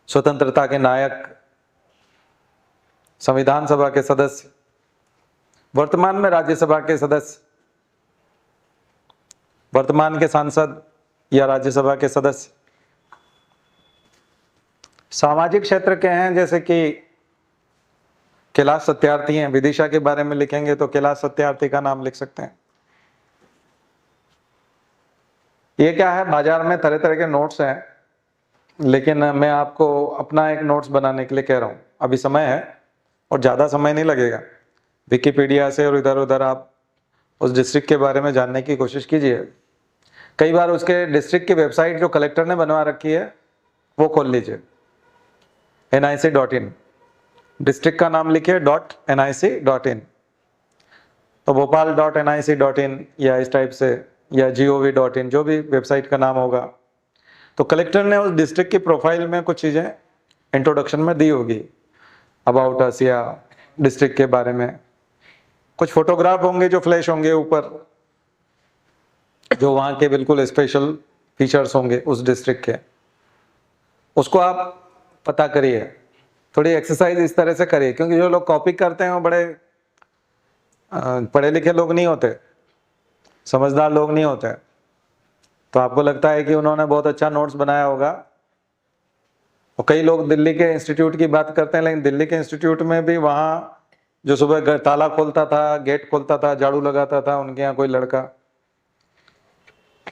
स्वतंत्रता के नायक, संविधान सभा के सदस्य, वर्तमान में राज्यसभा के सदस्य, वर्तमान के सांसद या राज्यसभा के सदस्य। सामाजिक क्षेत्र के हैं जैसे कि कैलाश सत्यार्थी हैं, विदिशा के बारे में लिखेंगे तो कैलाश सत्यार्थी का नाम लिख सकते हैं। ये क्या है, बाजार में तरह तरह के नोट्स हैं, लेकिन मैं आपको अपना एक नोट्स बनाने के लिए कह रहा हूँ। अभी समय है और ज़्यादा समय नहीं लगेगा। विकिपीडिया से और इधर उधर आप उस डिस्ट्रिक्ट के बारे में जानने की कोशिश कीजिए। कई बार उसके डिस्ट्रिक्ट की वेबसाइट जो कलेक्टर ने बनवा रखी है वो खोल लीजिए, nic.in, डिस्ट्रिक्ट का नाम लिखिए .nic.in, तो भोपाल.nic.in या इस टाइप से, या gov.in, जो भी वेबसाइट का नाम होगा। तो कलेक्टर ने उस डिस्ट्रिक्ट की प्रोफाइल में कुछ चीज़ें इंट्रोडक्शन में दी होगी, अबाउट अस या डिस्ट्रिक्ट के बारे में। कुछ फोटोग्राफ होंगे जो फ्लैश होंगे ऊपर, जो वहाँ के बिल्कुल स्पेशल फीचर्स होंगे उस डिस्ट्रिक्ट के, उसको आप पता करिए। थोड़ी एक्सरसाइज इस तरह से करिए, क्योंकि जो लोग कॉपी करते हैं वो बड़े पढ़े लिखे लोग नहीं होते, समझदार लोग नहीं होते। तो आपको लगता है कि उन्होंने बहुत अच्छा नोट्स बनाया होगा। और कई लोग दिल्ली के इंस्टीट्यूट की बात करते हैं, लेकिन दिल्ली के इंस्टीट्यूट में भी वहाँ जो सुबह ताला खोलता था, गेट खोलता था, झाड़ू लगाता था, उनके यहाँ कोई लड़का,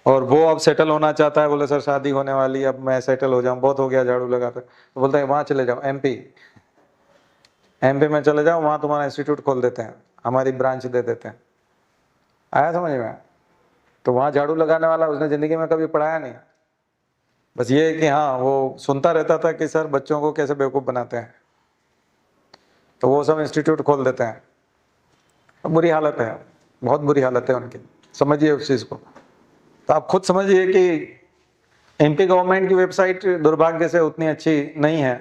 और वो अब सेटल होना चाहता है। बोले सर शादी होने वाली, अब मैं सेटल हो जाऊं, बहुत हो गया झाड़ू लगाते। तो बोलता है वहाँ चले जाओ, एमपी में चले जाओ, वहाँ तुम्हारा इंस्टीट्यूट खोल देते हैं, हमारी ब्रांच दे देते हैं। आया समझ में? तो वहाँ झाड़ू लगाने वाला उसने ज़िंदगी में कभी पढ़ाया नहीं, बस ये है कि हाँ वो सुनता रहता था कि सर बच्चों को कैसे बेवकूफ़ बनाते हैं, तो वो सब इंस्टीट्यूट खोल देते हैं। अब बुरी हालत है, बहुत बुरी हालत है उनकी, समझिए उस चीज़ को। तो आप खुद समझिए कि एमपी गवर्नमेंट की वेबसाइट दुर्भाग्य से उतनी अच्छी नहीं है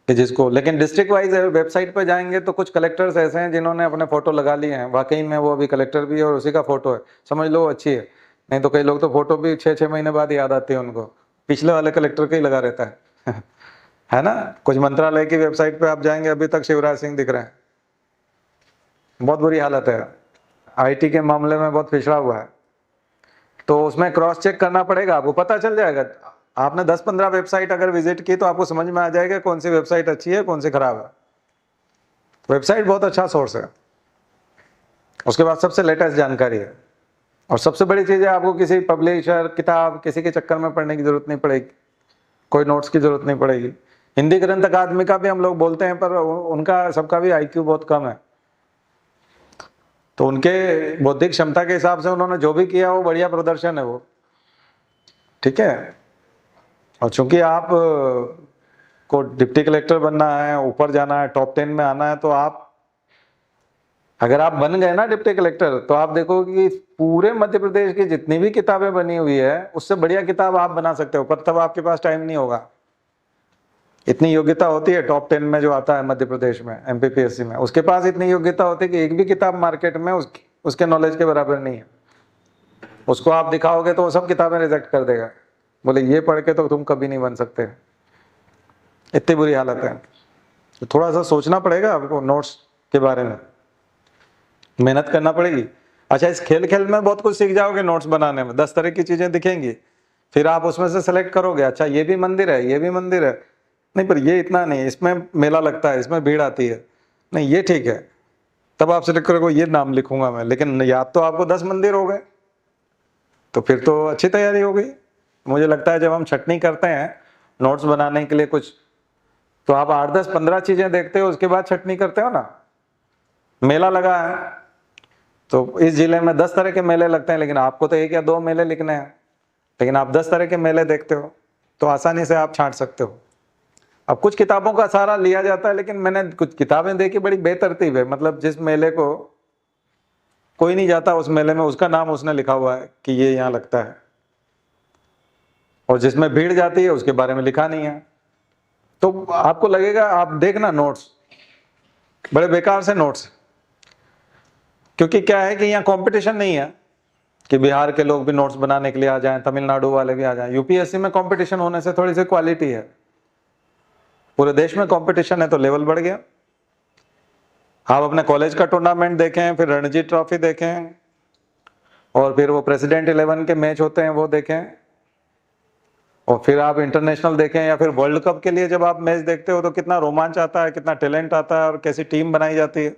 कि जिसको, लेकिन डिस्ट्रिक्ट वाइज वेबसाइट पर जाएंगे तो कुछ कलेक्टर्स ऐसे हैं जिन्होंने अपने फोटो लगा लिए हैं, वाकई में वो अभी कलेक्टर भी है और उसी का फोटो है, समझ लो अच्छी है। नहीं तो कई लोग तो फोटो भी 6-6 महीने बाद याद आती है उनको, पिछले वाले कलेक्टर का ही लगा रहता है है ना? कुछ मंत्रालय की वेबसाइट पे आप जाएंगे अभी तक शिवराज सिंह दिख रहे हैं। बहुत बुरी हालत है, आईटी के मामले में बहुत पिछड़ा हुआ है। तो उसमें क्रॉस चेक करना पड़ेगा, आपको पता चल जाएगा। आपने 10-15 वेबसाइट अगर विजिट की तो आपको समझ में आ जाएगा कौन सी वेबसाइट अच्छी है कौन सी खराब है। वेबसाइट बहुत अच्छा सोर्स है, उसके बाद सबसे लेटेस्ट जानकारी है। और सबसे बड़ी चीज़ है, आपको किसी पब्लिशर किताब किसी के चक्कर में पढ़ने की जरूरत नहीं पड़ेगी, कोई नोट्स की जरूरत नहीं पड़ेगी। हिंदी ग्रंथ अकादमी का भी हम लोग बोलते हैं, पर उनका सबका भी आईक्यू बहुत कम है, तो उनके बौद्धिक क्षमता के हिसाब से उन्होंने जो भी किया वो बढ़िया प्रदर्शन है वो, ठीक है। और चूंकि आप को डिप्टी कलेक्टर बनना है, ऊपर जाना है, टॉप 10 में आना है, तो आप अगर आप बन गए ना डिप्टी कलेक्टर, तो आप देखोगे कि पूरे मध्य प्रदेश की जितनी भी किताबें बनी हुई है उससे बढ़िया किताब आप बना सकते हो, पर तब आपके पास टाइम नहीं होगा। इतनी योग्यता होती है टॉप 10 में जो आता है मध्य प्रदेश में एमपीपीएससी में, उसके पास इतनी योग्यता होती है कि एक भी किताब मार्केट में उसके नॉलेज के बराबर नहीं है। उसको आप दिखाओगे तो वो सब किताबें रिजेक्ट कर देगा, बोले ये पढ़ के तो तुम कभी नहीं बन सकते, इतनी बुरी हालत है। तो थोड़ा सा सोचना पड़ेगा आपको नोट्स के बारे में, मेहनत करना पड़ेगी। अच्छा, इस खेल खेल में बहुत कुछ सीख जाओगे नोट्स बनाने में, 10 तरह की चीजें दिखेंगी, फिर आप उसमें से सेलेक्ट करोगे, अच्छा ये भी मंदिर है ये भी मंदिर है, नहीं पर ये इतना नहीं, इसमें मेला लगता है इसमें भीड़ आती है, नहीं ये ठीक है, तब आप सेलेक्ट करोगे ये नाम लिखूंगा मैं। लेकिन याद तो आपको 10 मंदिर हो गए, तो फिर तो अच्छी तैयारी हो गई। मुझे लगता है जब हम छटनी करते हैं नोट्स बनाने के लिए कुछ, तो आप 8-10-15 चीजें देखते हो उसके बाद छटनी करते हो ना। मेला लगा है तो इस जिले में 10 तरह के मेले लगते हैं, लेकिन आपको तो 1 या 2 मेले लिखने हैं, लेकिन आप 10 तरह के मेले देखते हो तो आसानी से आप छांट सकते हो। अब कुछ किताबों का सहारा लिया जाता है, लेकिन मैंने कुछ किताबें देखी बड़ी बेतरतीब है, मतलब जिस मेले को कोई नहीं जाता उस मेले में उसका नाम उसने लिखा हुआ है कि ये यहाँ लगता है, और जिसमें भीड़ जाती है उसके बारे में लिखा नहीं है। तो आपको लगेगा, आप देखना नोट्स बड़े बेकार से नोट्स, क्योंकि क्या है कि यहाँ कंपटीशन नहीं है कि बिहार के लोग भी नोट्स बनाने के लिए आ जाएं, तमिलनाडु वाले भी आ जाएं। यूपीएससी में कंपटीशन होने से थोड़ी सी क्वालिटी है, पूरे देश में कंपटीशन है तो लेवल बढ़ गया। आप अपने कॉलेज का टूर्नामेंट देखें, फिर रणजी ट्रॉफी देखें, और फिर वो प्रेसिडेंट 11 के मैच होते हैं वो देखें, और फिर आप इंटरनेशनल देखें या फिर वर्ल्ड कप के लिए जब आप मैच देखते हो तो कितना रोमांच आता है, कितना टैलेंट आता है और कैसी टीम बनाई जाती है।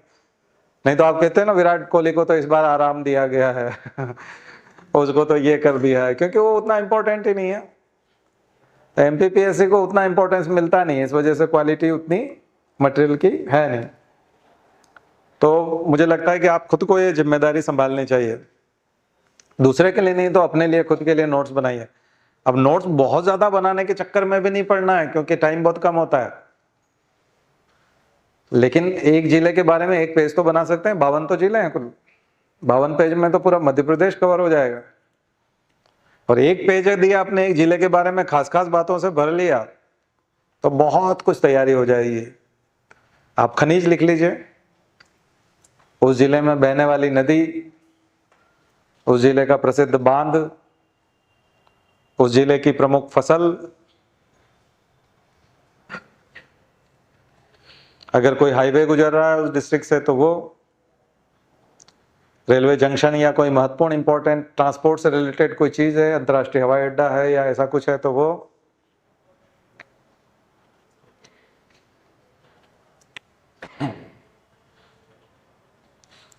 नहीं तो आप कहते हैं ना विराट कोहली को तो इस बार आराम दिया गया है उसको तो ये कर दिया है, क्योंकि वो उतना इंपॉर्टेंट ही नहीं है। एमपीपीएससी को उतना इंपॉर्टेंस मिलता नहीं है, इस वजह से क्वालिटी उतनी मटेरियल की है नहीं। तो मुझे लगता है कि आप खुद को ये जिम्मेदारी संभालनी चाहिए, दूसरे के लिए नहीं तो अपने लिए, खुद के लिए नोट्स बनाइए। अब नोट्स बहुत ज्यादा बनाने के चक्कर में भी नहीं पढ़ना है, क्योंकि टाइम बहुत कम होता है, लेकिन एक जिले के बारे में 1 पेज तो बना सकते हैं। 52 तो जिले हैं कुल, 52 पेज में तो पूरा मध्य प्रदेश कवर हो जाएगा। और 1 पेज यदि आपने एक जिले के बारे में खास खास बातों से भर लिया तो बहुत कुछ तैयारी हो जाएगी। आप खनिज लिख लीजिए, उस जिले में बहने वाली नदी, उस जिले का प्रसिद्ध बांध, उस जिले की प्रमुख फसल, अगर कोई हाईवे गुजर रहा है उस डिस्ट्रिक्ट से तो वो, रेलवे जंक्शन या कोई महत्वपूर्ण इंपॉर्टेंट ट्रांसपोर्ट से रिलेटेड कोई चीज है, अंतर्राष्ट्रीय हवाई अड्डा है या ऐसा कुछ है तो वो।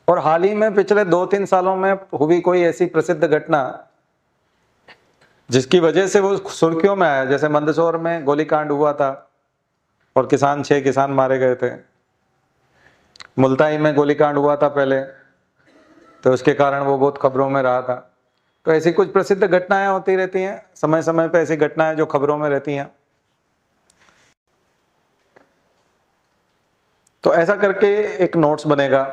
और हाल ही में पिछले 2-3 सालों में हुई कोई ऐसी प्रसिद्ध घटना जिसकी वजह से वो सुर्खियों में आया, जैसे मंदसौर में गोलीकांड हुआ था और 6 किसान मारे गए थे। मुल्ताई में गोलीकांड हुआ था पहले, तो उसके कारण वो बहुत खबरों में रहा था। तो ऐसी कुछ प्रसिद्ध घटनाएं होती रहती हैं, समय समय पे ऐसी घटनाएं जो खबरों में रहती हैं। तो ऐसा करके एक नोट्स बनेगा।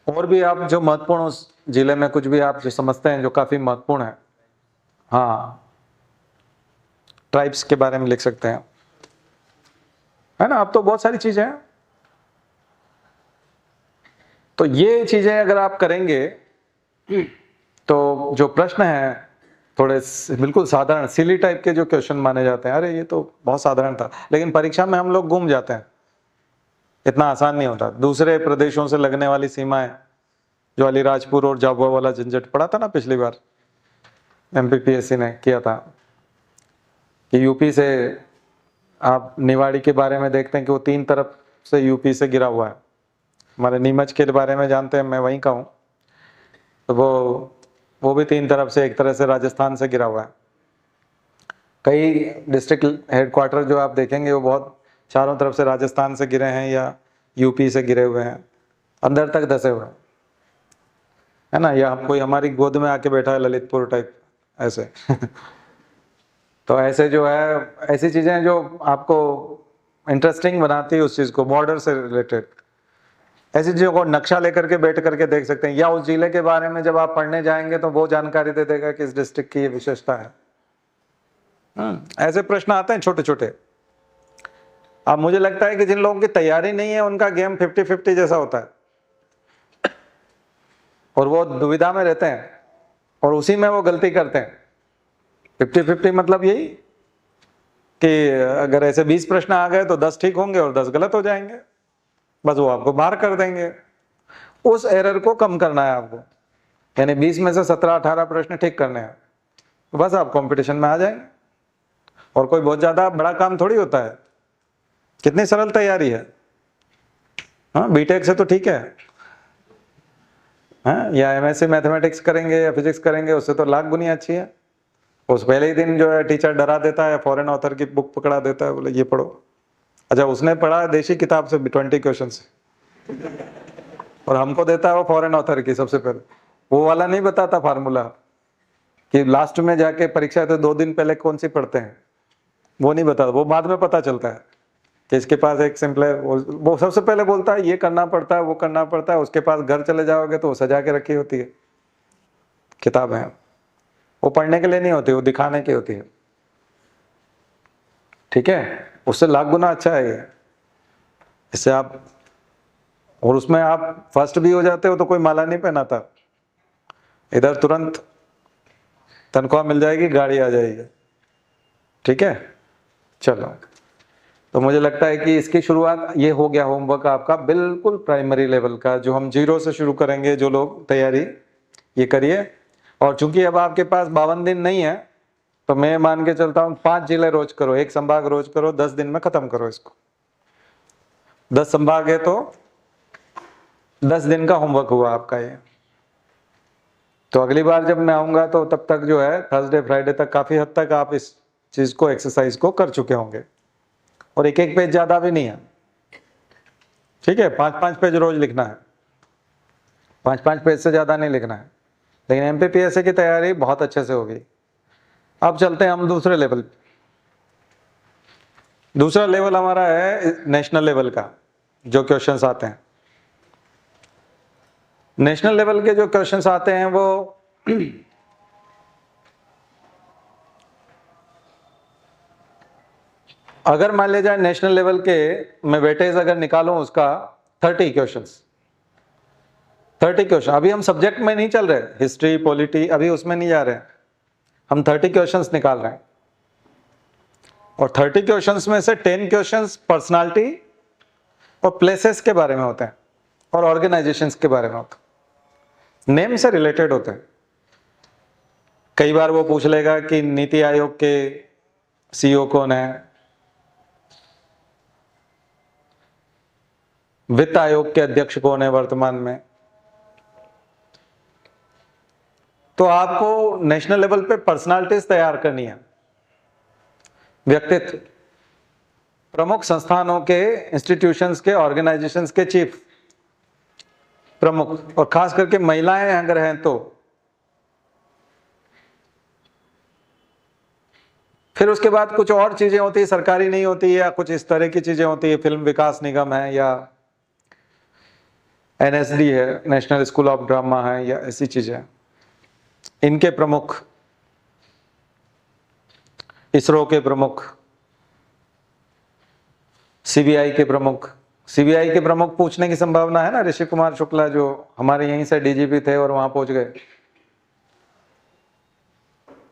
और भी आप जो महत्वपूर्ण उस जिले में कुछ भी आप जो समझते हैं जो काफी महत्वपूर्ण है, हाँ, ट्राइब्स के बारे में लिख सकते हैं, है ना। अब तो बहुत सारी चीजें हैं। तो ये चीजें अगर आप करेंगे तो जो प्रश्न है थोड़े बिल्कुल साधारण सिली टाइप के जो क्वेश्चन माने जाते हैं, अरे ये तो बहुत साधारण था, लेकिन परीक्षा में हम लोग घूम जाते हैं, इतना आसान नहीं होता। दूसरे प्रदेशों से लगने वाली सीमाएं, जो अलीराजपुर और झाबुआ वाला झंझट पड़ा था ना पिछली बार, एमपीपीएससी ने किया था कि यूपी से आप निवाड़ी के बारे में देखते हैं कि वो 3 तरफ से यूपी से गिरा हुआ है। हमारे नीमच के बारे में जानते हैं, मैं वहीं का हूँ, तो वो भी 3 तरफ से, एक तरह से राजस्थान से गिरा हुआ है। कई डिस्ट्रिक्ट हेडक्वार्टर जो आप देखेंगे वो बहुत चारों तरफ से राजस्थान से गिरे हैं या यूपी से गिरे हुए हैं, अंदर तक धसे हुए हैं, है ना। या कोई हमारी गोद में आके बैठा है ललितपुर टाइप ऐसे तो ऐसे जो है, ऐसी चीजें जो आपको इंटरेस्टिंग बनाती है उस चीज को, बॉर्डर से रिलेटेड ऐसी चीजों को नक्शा लेकर के बैठ करके देख सकते हैं। या उस जिले के बारे में जब आप पढ़ने जाएंगे तो वो जानकारी दे देगा कि इस डिस्ट्रिक्ट की ये विशेषता है। ऐसे प्रश्न आते हैं छोटे छोटे। अब मुझे लगता है कि जिन लोगों की तैयारी नहीं है उनका गेम 50-50 जैसा होता है, और वो दुविधा में रहते हैं और उसी में वो गलती करते हैं। 50-50 मतलब यही कि अगर ऐसे 20 प्रश्न आ गए तो 10 ठीक होंगे और 10 गलत हो जाएंगे, बस वो आपको बाहर कर देंगे। उस एरर को कम करना है आपको, यानी 20 में से 17-18 प्रश्न ठीक करने हैं, तो बस आप कंपटीशन में आ जाएंगे। और कोई बहुत ज्यादा बड़ा काम थोड़ी होता है, कितनी सरल तैयारी है। हाँ, बीटेक से तो ठीक है, हाँ, या एमएससी मैथमेटिक्स करेंगे या फिजिक्स करेंगे उससे तो लाख गुनी अच्छी है। उस पहले ही दिन जो है टीचर डरा देता है, फॉरेन ऑथर की बुक पकड़ा देता है, बोले ये पढ़ो। अच्छा, उसने पढ़ा देशी किताब से 20 क्वेश्चन और हमको देता है वो फॉरेन ऑथर की सबसे पहले। वो वाला नहीं बताता फार्मूला कि लास्ट में जाके परीक्षा तो 2 दिन पहले कौन सी पढ़ते हैं, वो नहीं बताता। वो बाद में पता चलता है कि इसके पास एक सिंपल है, वो सबसे पहले बोलता है ये करना पड़ता है वो करना पड़ता है। उसके पास घर चले जाओगे तो वो सजा के रखी होती है किताबें, वो पढ़ने के लिए नहीं होती, वो दिखाने की होती है। ठीक है, उससे लाख गुना अच्छा है ये। इससे आप, और उसमें आप फर्स्ट भी हो जाते हो तो कोई माला नहीं पहनाता, इधर तुरंत तनख्वाह मिल जाएगी, गाड़ी आ जाएगी। ठीक है, चलो। तो मुझे लगता है कि इसकी शुरुआत ये हो गया होमवर्क आपका बिल्कुल प्राइमरी लेवल का, जो हम 0 से शुरू करेंगे। जो लोग तैयारी ये करिए। और चूंकि अब आपके पास 52 दिन नहीं है तो मैं मान के चलता हूँ 5 जिले रोज करो, 1 संभाग रोज करो, 10 दिन में खत्म करो इसको। 10 संभाग है तो 10 दिन का होमवर्क हुआ आपका ये। तो अगली बार जब मैं आऊंगा तो तब तक जो है थर्सडे फ्राइडे तक काफी हद तक आप इस चीज को, एक्सरसाइज को कर चुके होंगे। और एक पेज ज्यादा भी नहीं है, ठीक है। 5-5 पेज रोज लिखना है, 5-5 पेज से ज्यादा नहीं लिखना है। लेकिन एमपीपीएससी की तैयारी बहुत अच्छे से होगी। अब चलते हैं हम दूसरे लेवल। दूसरा लेवल हमारा है नेशनल लेवल का, जो क्वेश्चंस आते हैं। नेशनल लेवल के जो क्वेश्चंस आते हैं वो अगर मान लिया जाए नेशनल लेवल के मैं वेटेज अगर निकालूं उसका 30 क्वेश्चंस, 30 क्वेश्चन। अभी हम सब्जेक्ट में नहीं चल रहे, हिस्ट्री पॉलिटी अभी उसमें नहीं जा रहे हैं, हम 30 क्वेश्चंस निकाल रहे हैं। और 30 क्वेश्चंस में से 10 क्वेश्चंस पर्सनालिटी और प्लेसेस के बारे में होते हैं और ऑर्गेनाइजेशंस के बारे में होते हैं, नेम से रिलेटेड होते हैं। कई बार वो पूछ लेगा कि नीति आयोग के सीईओ कौन है, वित्त आयोग के अध्यक्ष कौन है वर्तमान में। तो आपको नेशनल लेवल पे पर्सनालिटीज तैयार करनी है, व्यक्तित्व, प्रमुख संस्थानों के, इंस्टीट्यूशंस के, ऑर्गेनाइजेशंस के चीफ, प्रमुख, और खास करके महिलाएं अगर हैं तो। फिर उसके बाद कुछ और चीजें होती है, सरकारी नहीं होती है, या कुछ इस तरह की चीजें होती है, फिल्म विकास निगम है या एनएसडी है, नेशनल स्कूल ऑफ ड्रामा है, या ऐसी चीजें। इनके प्रमुख, इसरो के प्रमुख, सीबीआई के प्रमुख। सीबीआई के प्रमुख पूछने की संभावना है ना, ऋषि कुमार शुक्ला जो हमारे यहीं से डीजीपी थे और वहां पहुंच गए,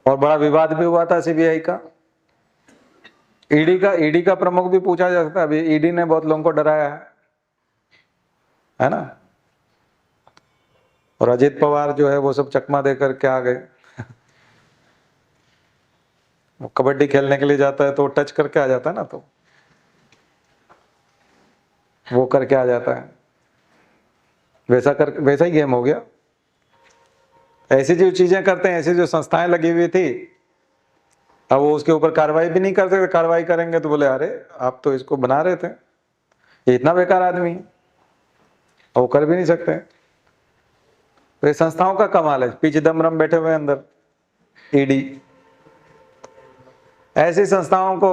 और बड़ा विवाद भी हुआ था सीबीआई का। ईडी का प्रमुख भी पूछा जा सकता है। अभी ईडी ने बहुत लोगों को डराया है ना। और अजित पवार जो है वो सब चकमा देकर के आ गए। वो कबड्डी खेलने के लिए जाता है तो टच करके आ जाता है ना, तो वो करके आ जाता है, वैसा ही गेम हो गया। ऐसी जो चीजें करते हैं, ऐसी जो संस्थाएं लगी हुई थी, अब वो उसके ऊपर कार्रवाई भी नहीं कर सकते। कार्रवाई करेंगे तो बोले अरे आप तो इसको बना रहे थे, ये इतना बेकार आदमी है, वो कर भी नहीं सकते। तो ये संस्थाओं का कमाल है। पी चिदम्बरम बैठे हुए अंदर, ईडी। ऐसी संस्थाओं को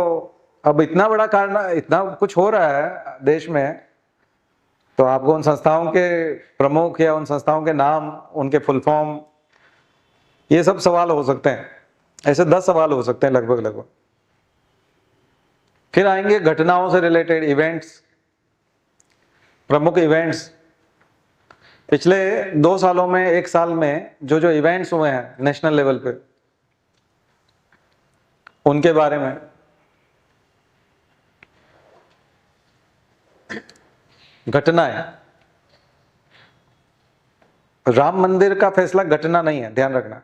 अब इतना बड़ा कारण, इतना कुछ हो रहा है देश में, तो आपको उन संस्थाओं के प्रमुख या उन संस्थाओं के नाम, उनके फुल फॉर्म, ये सब सवाल हो सकते हैं। ऐसे 10 सवाल हो सकते हैं लगभग। फिर आएंगे घटनाओं से रिलेटेड इवेंट्स, प्रमुख इवेंट्स। पिछले 2 सालों में, 1 साल में जो इवेंट्स हुए हैं नेशनल लेवल पे, उनके बारे में। घटनाएं, राम मंदिर का फैसला घटना नहीं है, ध्यान रखना,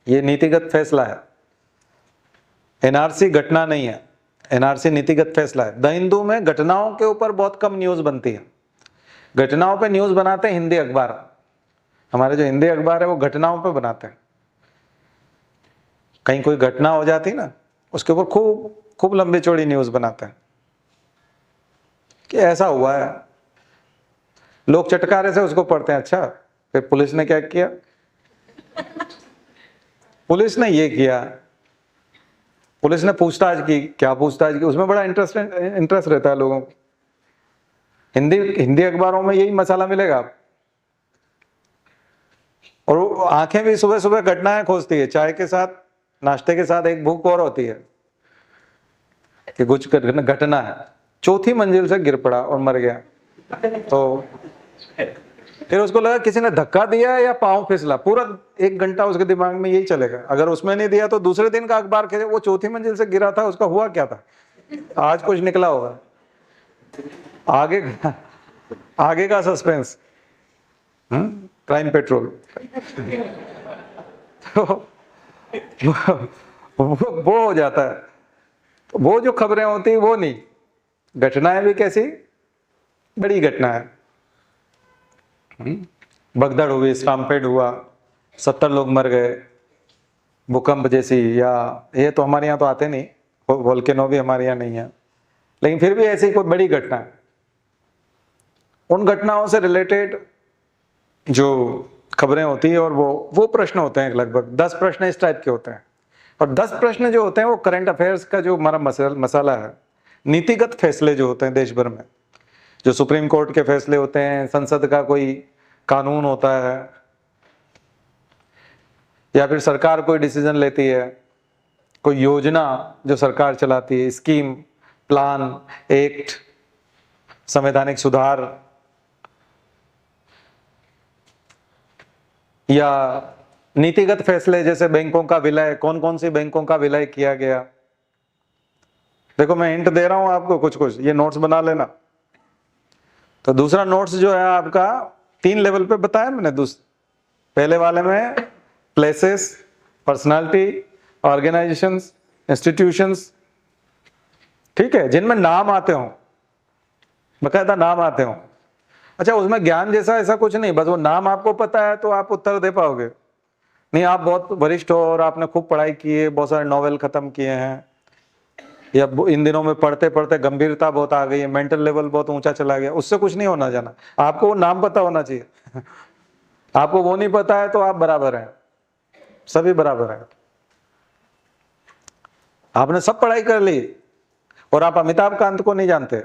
ये नीतिगत फैसला है। एनआरसी घटना नहीं है, एनआरसी नीतिगत फैसला है। द हिंदू में घटनाओं के ऊपर बहुत कम न्यूज बनती है। घटनाओं पे न्यूज बनाते हैं हिंदी अखबार। हमारे जो हिंदी अखबार है वो घटनाओं पे बनाते हैं। कहीं कोई घटना हो जाती ना, उसके ऊपर खूब लंबी चौड़ी न्यूज बनाते हैं कि ऐसा हुआ है। लोग चटकारे से उसको पढ़ते हैं। अच्छा, फिर पुलिस ने क्या किया, पुलिस ने ये किया, पुलिस ने पूछताछ की, क्या पूछताछ की, उसमें बड़ा इंटरेस्ट रहता है लोगों को। हिंदी अखबारों में यही मसाला मिलेगा। और आंखें भी सुबह सुबह घटनाएं खोजती है। चाय के साथ, नाश्ते के साथ एक भूख और होती है कि कुछ घटना है। 4थी मंजिल से गिर पड़ा और मर गया, तो फिर उसको लगा किसी ने धक्का दिया या पांव फिसला। पूरा 1 घंटा उसके दिमाग में यही चलेगा। अगर उसमें नहीं दिया तो दूसरे दिन का अखबार खेले, वो 4थी मंजिल से गिरा था, उसका हुआ क्या था, आज कुछ निकला होगा। आगे का सस्पेंस, क्राइम पेट्रोल। तो वो हो जाता है। तो वो जो खबरें होती है वो नहीं। घटनाएं भी कैसी, बड़ी घटना है। भगदड़ हुई, स्टाम्पेड हुआ, 70 लोग मर गए, भूकंप जैसी, या ये तो हमारे यहाँ तो आते नहीं, वोल्केनो भी हमारे यहाँ नहीं है, लेकिन फिर भी ऐसी कोई बड़ी घटना है। उन घटनाओं से रिलेटेड जो खबरें होती है, और वो प्रश्न होते हैं, लगभग 10 प्रश्न इस टाइप के होते हैं। और 10 प्रश्न जो होते हैं वो करंट अफेयर्स का जो हमारा मसाला है, नीतिगत फैसले जो होते हैं देश भर में, जो सुप्रीम कोर्ट के फैसले होते हैं, संसद का कोई कानून होता है, या फिर सरकार कोई डिसीजन लेती है, कोई योजना जो सरकार चलाती है, स्कीम, प्लान, एक्ट, संवैधानिक सुधार, या नीतिगत फैसले जैसे बैंकों का विलय, कौन कौन सी बैंकों का विलय किया गया। देखो मैं हिंट दे रहा हूं आपको कुछ, ये नोट्स बना लेना। तो दूसरा नोट्स जो है आपका 3 लेवल पे बताया मैंने। पहले वाले में प्लेसेस, पर्सनालिटी, ऑर्गेनाइजेशंस, इंस्टीट्यूशंस, ठीक है, जिनमें नाम आते हो, बकायदा नाम आते हो। अच्छा, उसमें ज्ञान जैसा ऐसा कुछ नहीं, बस वो नाम आपको पता है तो आप उत्तर दे पाओगे। नहीं, आप बहुत वरिष्ठ हो और आपने खूब पढ़ाई की है, बहुत सारे नॉवेल खत्म किए हैं, या इन दिनों में पढ़ते पढ़ते गंभीरता बहुत आ गई है, मेंटल लेवल बहुत ऊंचा चला गया, उससे कुछ नहीं होना जाना। आपको वो नाम पता होना चाहिए। आपको वो नहीं पता है तो आप बराबर हैं, सभी बराबर हैं। आपने सब पढ़ाई कर ली और आप अमिताभ कांत को नहीं जानते,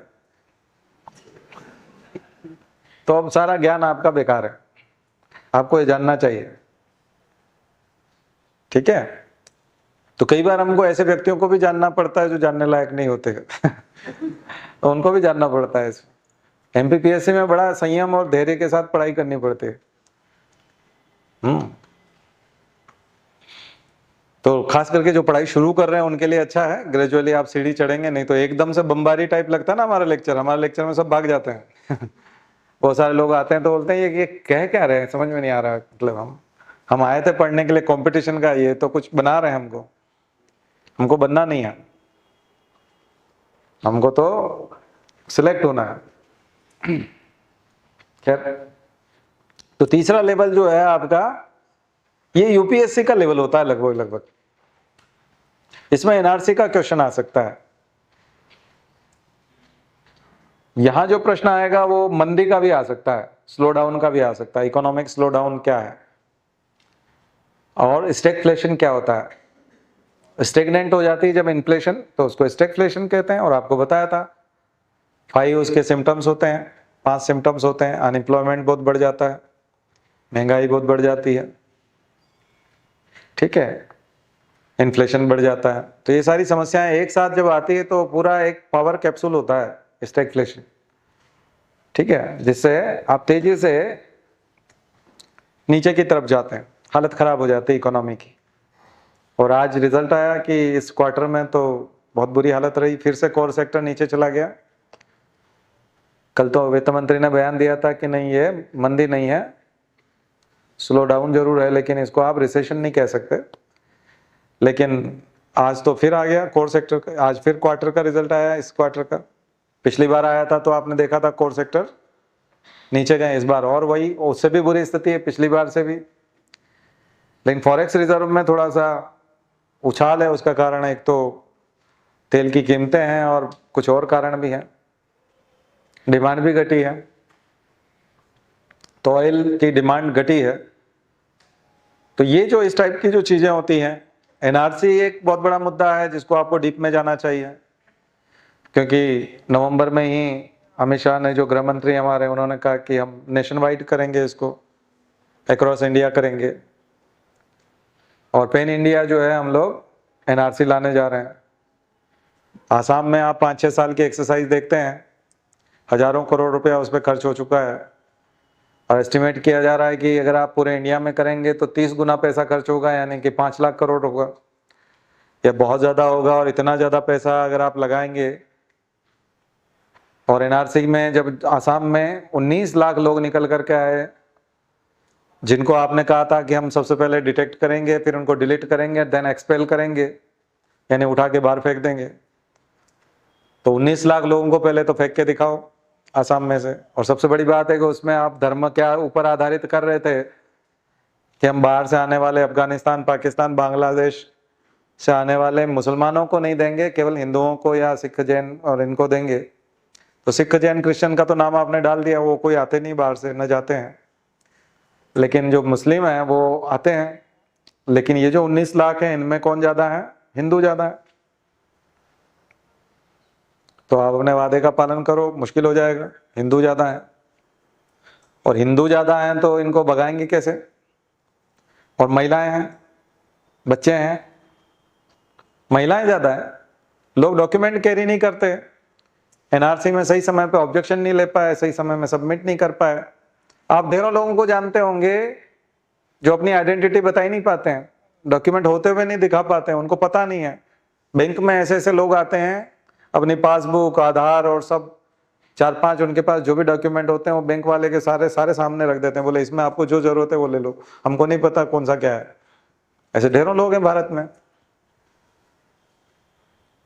तो अब सारा ज्ञान आपका बेकार है। आपको ये जानना चाहिए, ठीक है। तो कई बार हमको ऐसे व्यक्तियों को भी जानना पड़ता है जो जानने लायक नहीं होते। तो उनको भी जानना पड़ता है। एमपीपीएससी में बड़ा संयम और धैर्य के साथ पढ़ाई करनी पड़ती है। तो खास करके जो पढ़ाई शुरू कर रहे हैं उनके लिए अच्छा है, ग्रेजुअली आप सीढ़ी चढ़ेंगे, नहीं तो एकदम से बम्बारी टाइप लगता है ना हमारे लेक्चर में सब भाग जाते हैं। बहुत सारे लोग आते हैं तो बोलते हैं ये कह क्या रहे हैं, समझ में नहीं आ रहा। मतलब हम आए थे पढ़ने के लिए कंपटीशन का, ये तो कुछ बना रहे हैं हमको बनना नहीं है, हमको तो सिलेक्ट होना है। खैर, तो तीसरा लेवल जो है आपका, ये यूपीएससी का लेवल होता है लगभग। इसमें एनआरसी का क्वेश्चन आ सकता है। यहां जो प्रश्न आएगा वो मंदी का भी आ सकता है, स्लो डाउन का भी आ सकता है। इकोनॉमिक स्लो डाउन क्या है और स्टैगफ्लेशन क्या होता है। स्टेगनेंट हो जाती है जब इन्फ्लेशन, तो उसको स्टैगफ्लेशन कहते हैं। और आपको बताया था 5 उसके सिम्टम्स होते हैं, 5 सिम्टम्स होते हैं। अनएम्प्लॉयमेंट बहुत बढ़ जाता है, महंगाई बहुत बढ़ जाती है, ठीक है, इन्फ्लेशन बढ़ जाता है। तो ये सारी समस्याएं एक साथ जब आती है तो पूरा एक पावर कैप्सूल होता है स्टैगफ्लेशन, ठीक है, जिससे आप तेजी से नीचे की तरफ जाते हैं, हालत खराब हो जाती है इकोनॉमी की। और आज रिजल्ट आया कि इस क्वार्टर में तो बहुत बुरी हालत रही, फिर से कोर सेक्टर नीचे चला गया। कल तो वित्त मंत्री ने बयान दिया था कि नहीं, ये मंदी नहीं है, स्लो डाउन जरूर है, लेकिन इसको आप रिसेशन नहीं कह सकते। लेकिन आज तो फिर आ गया कोर सेक्टर का, आज फिर क्वार्टर का रिजल्ट आया इस क्वार्टर का। पिछली बार आया था तो आपने देखा था कोर सेक्टर नीचे गए, इस बार और वही, उससे भी बुरी स्थिति है पिछली बार से भी। लेकिन फॉरेक्स रिजर्व में थोड़ा सा उछाल है, उसका कारण एक तो तेल की कीमतें हैं और कुछ और कारण भी हैं, डिमांड भी घटी है। तो ऑयल की डिमांड घटी है। तो ये जो इस टाइप की जो चीजें होती हैं, एनआरसी एक बहुत बड़ा मुद्दा है जिसको आपको डीप में जाना चाहिए, क्योंकि नवंबर में ही अमित शाह ने, जो गृह मंत्री हमारे, उन्होंने कहा कि हम नेशन वाइड करेंगे, इसको अक्रॉस इंडिया करेंगे। और पेन इंडिया जो है हम लोग एनआरसी लाने जा रहे हैं। आसाम में आप 5-6 साल की एक्सरसाइज देखते हैं, हजारों करोड़ रुपया उस पर खर्च हो चुका है। और एस्टिमेट किया जा रहा है कि अगर आप पूरे इंडिया में करेंगे तो 30 गुना पैसा खर्च होगा, यानी कि 5 लाख करोड़ होगा, या बहुत ज़्यादा होगा। और इतना ज़्यादा पैसा अगर आप लगाएंगे, और एनआरसी में जब आसाम में 19 लाख लोग निकल करके आए, जिनको आपने कहा था कि हम सबसे पहले डिटेक्ट करेंगे, फिर उनको डिलीट करेंगे, देन एक्सपेल करेंगे, यानी उठा के बाहर फेंक देंगे। तो 19 लाख लोगों को पहले तो फेंक के दिखाओ आसाम में से। और सबसे बड़ी बात है कि उसमें आप धर्म क्या ऊपर आधारित कर रहे थे कि हम बाहर से आने वाले अफगानिस्तान, पाकिस्तान, बांग्लादेश से आने वाले मुसलमानों को नहीं देंगे, केवल हिंदुओं को या सिख, जैन और इनको देंगे। तो सिख, जैन, क्रिश्चियन का तो नाम आपने डाल दिया, वो कोई आते नहीं बाहर से, न जाते हैं। लेकिन जो मुस्लिम हैं वो आते हैं। लेकिन ये जो 19 लाख है, इनमें कौन ज्यादा है? हिंदू ज्यादा है। तो आप अपने वादे का पालन करो, मुश्किल हो जाएगा, हिंदू ज्यादा है। और हिंदू ज्यादा हैं तो इनको भगाएंगे कैसे? और महिलाएं हैं, बच्चे हैं, महिलाएं ज्यादा है। लोग डॉक्यूमेंट कैरी नहीं करते, एनआरसी में सही समय पे ऑब्जेक्शन नहीं ले पाए, सही समय में सबमिट नहीं कर पाए। आप ढेरों लोगों को जानते होंगे जो अपनी आइडेंटिटी बता ही नहीं पाते हैं, डॉक्यूमेंट होते हुए नहीं दिखा पाते हैं, उनको पता नहीं है। बैंक में ऐसे ऐसे लोग आते हैं, अपनी पासबुक, आधार और सब 4-5 उनके पास जो भी डॉक्यूमेंट होते हैं वो बैंक वाले के सारे सामने रख देते हैं, बोले इसमें आपको जो जरूरत है वो ले लो, हमको नहीं पता कौन सा क्या है। ऐसे ढेरों लोग हैं भारत में।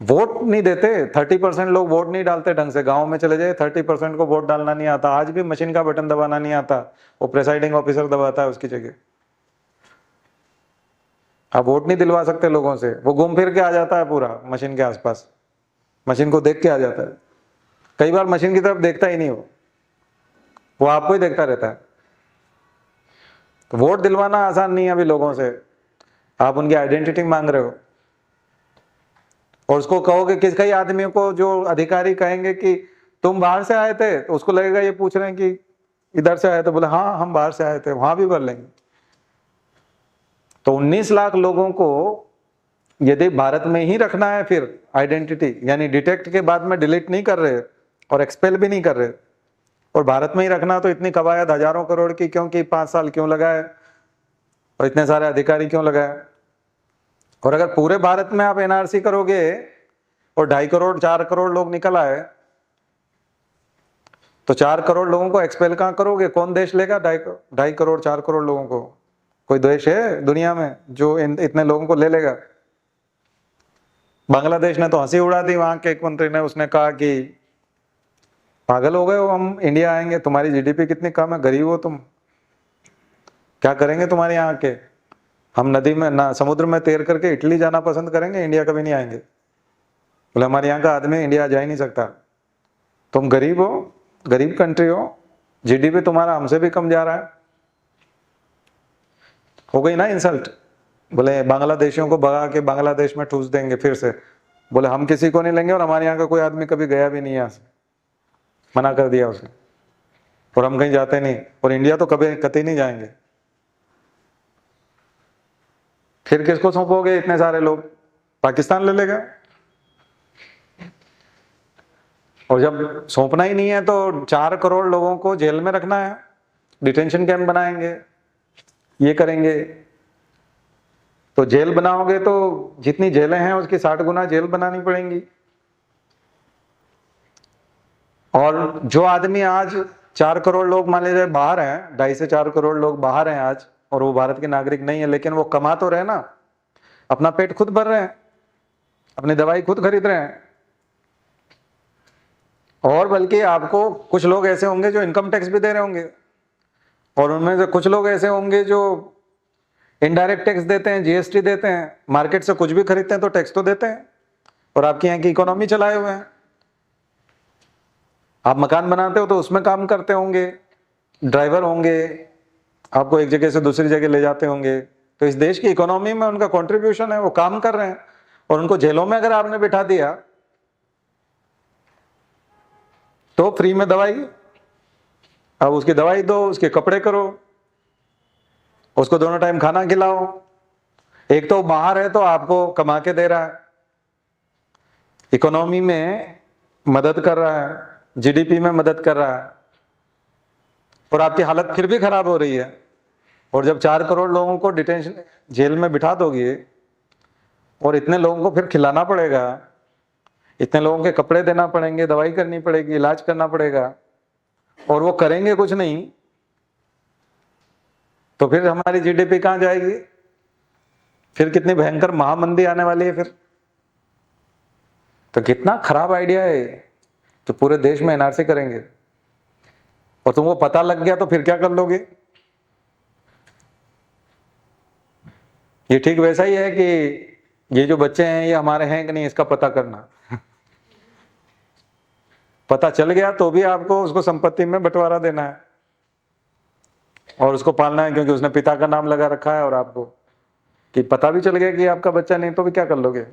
वोट नहीं देते, 30% लोग वोट नहीं डालते ढंग से। गांव में चले जाए, 30% को वोट डालना नहीं आता, आज भी मशीन का बटन दबाना नहीं आता, वो प्रेसाइडिंग ऑफिसर दबाता है उसकी जगह। आप वोट नहीं दिलवा सकते लोगों से, वो घूम फिर के आ जाता है पूरा मशीन के आसपास। मशीन को देख के आ जाता है। कई बार मशीन की तरफ देखता ही नहीं, वो आपको ही देखता रहता है। तो वोट दिलवाना आसान नहीं है अभी लोगों से। आप उनकी आइडेंटिटी मांग रहे हो और उसको कहोगे कि कई आदमियों को जो अधिकारी कहेंगे कि तुम बाहर से आए थे, तो उसको लगेगा ये पूछ रहे हैं कि इधर से आए थे, बोले हाँ हम बाहर से आए थे, वहां भी भर लेंगे। तो 19 लाख लोगों को यदि भारत में ही रखना है, फिर आइडेंटिटी यानी डिटेक्ट के बाद में डिलीट नहीं कर रहे और एक्सपेल भी नहीं कर रहे, और भारत में ही रखना, तो इतनी कवायद हजारों करोड़ की क्यों की, 5 साल क्यों लगाए और इतने सारे अधिकारी क्यों लगाए। और अगर पूरे भारत में आप एनआरसी करोगे और 2.5 करोड़ 4 करोड़ लोग निकल आए, तो 4 करोड़ लोगों को एक्सपेल कहां करोगे? कौन देश लेगा 2.5 करोड़ 4 करोड़ लोगों को? कोई देश है दुनिया में जो इतने लोगों को ले लेगा? बांग्लादेश ने तो हंसी उड़ा दी, वहां के एक मंत्री ने, उसने कहा कि पागल हो गए हो, हम इंडिया आएंगे, तुम्हारी जीडीपी कितनी कम है, गरीब हो तुम, क्या करेंगे तुम्हारे यहाँ के? हम नदी में ना समुद्र में तैर करके इटली जाना पसंद करेंगे, इंडिया कभी नहीं आएंगे। बोले हमारे यहाँ का आदमी इंडिया जा ही नहीं सकता, तुम गरीब हो, गरीब कंट्री हो, जीडीपी तुम्हारा हमसे भी कम जा रहा है। हो गई ना इंसल्ट। बोले बांग्लादेशियों को भगा के बांग्लादेश में ठूस देंगे फिर से। बोले हम किसी को नहीं लेंगे और हमारे यहाँ का कोई आदमी कभी गया भी नहीं यहाँ से, मना कर दिया उसे, और हम कहीं जाते नहीं, और इंडिया तो कभी कतई नहीं जाएंगे। फिर किसको सौंपोगे इतने सारे लोग? पाकिस्तान ले लेगा। और जब सौंपना ही नहीं है तो 4 करोड़ लोगों को जेल में रखना है, डिटेंशन कैंप बनाएंगे, ये करेंगे। तो जेल बनाओगे तो जितनी जेलें हैं उसकी 60 गुना जेल बनानी पड़ेंगी। और जो आदमी आज 4 करोड़ लोग मान लीजिए बाहर हैं, 2.5 से 4 करोड़ लोग बाहर हैं आज, और वो भारत के नागरिक नहीं है, लेकिन वो कमा तो रहे ना, अपना पेट खुद भर रहे हैं, अपनी दवाई खुद खरीद रहे हैं। और बल्कि आपको कुछ लोग ऐसे होंगे जो इनकम टैक्स भी दे रहे होंगे, और उनमें से कुछ लोग ऐसे होंगे जो इनडायरेक्ट टैक्स देते हैं, जीएसटी देते हैं, मार्केट से कुछ भी खरीदते हैं तो टैक्स तो देते हैं, और आपकी यहाँ की इकोनॉमी चलाए हुए हैं। आप मकान बनाते हो तो उसमें काम करते होंगे, ड्राइवर होंगे, आपको एक जगह से दूसरी जगह ले जाते होंगे, तो इस देश की इकोनॉमी में उनका कंट्रीब्यूशन है, वो काम कर रहे हैं। और उनको जेलों में अगर आपने बिठा दिया तो फ्री में दवाई, अब उसकी दवाई दो, उसके कपड़े करो, उसको दोनों टाइम खाना खिलाओ। एक तो बाहर है तो आपको कमा के दे रहा है, इकोनॉमी में मदद कर रहा है, जीडीपी में मदद कर रहा है, और आपकी हालत फिर भी खराब हो रही है। और जब 4 करोड़ लोगों को डिटेंशन जेल में बिठा दोगे और इतने लोगों को फिर खिलाना पड़ेगा, इतने लोगों के कपड़े देना पड़ेंगे, दवाई करनी पड़ेगी, इलाज करना पड़ेगा, और वो करेंगे कुछ नहीं, तो फिर हमारी जीडीपी कहां जाएगी? फिर कितनी भयंकर महामंदी आने वाली है फिर। तो कितना खराब आइडिया है तो पूरे देश में एनआरसी करेंगे, और तुमको पता लग गया तो फिर क्या कर लोगे? ये ठीक वैसा ही है कि ये जो बच्चे हैं ये हमारे हैं कि नहीं, इसका पता करना। पता चल गया तो भी आपको उसको संपत्ति में बंटवारा देना है और उसको पालना है, क्योंकि उसने पिता का नाम लगा रखा है। और आपको कि पता भी चल गया कि आपका बच्चा नहीं, तो भी क्या कर लोगे?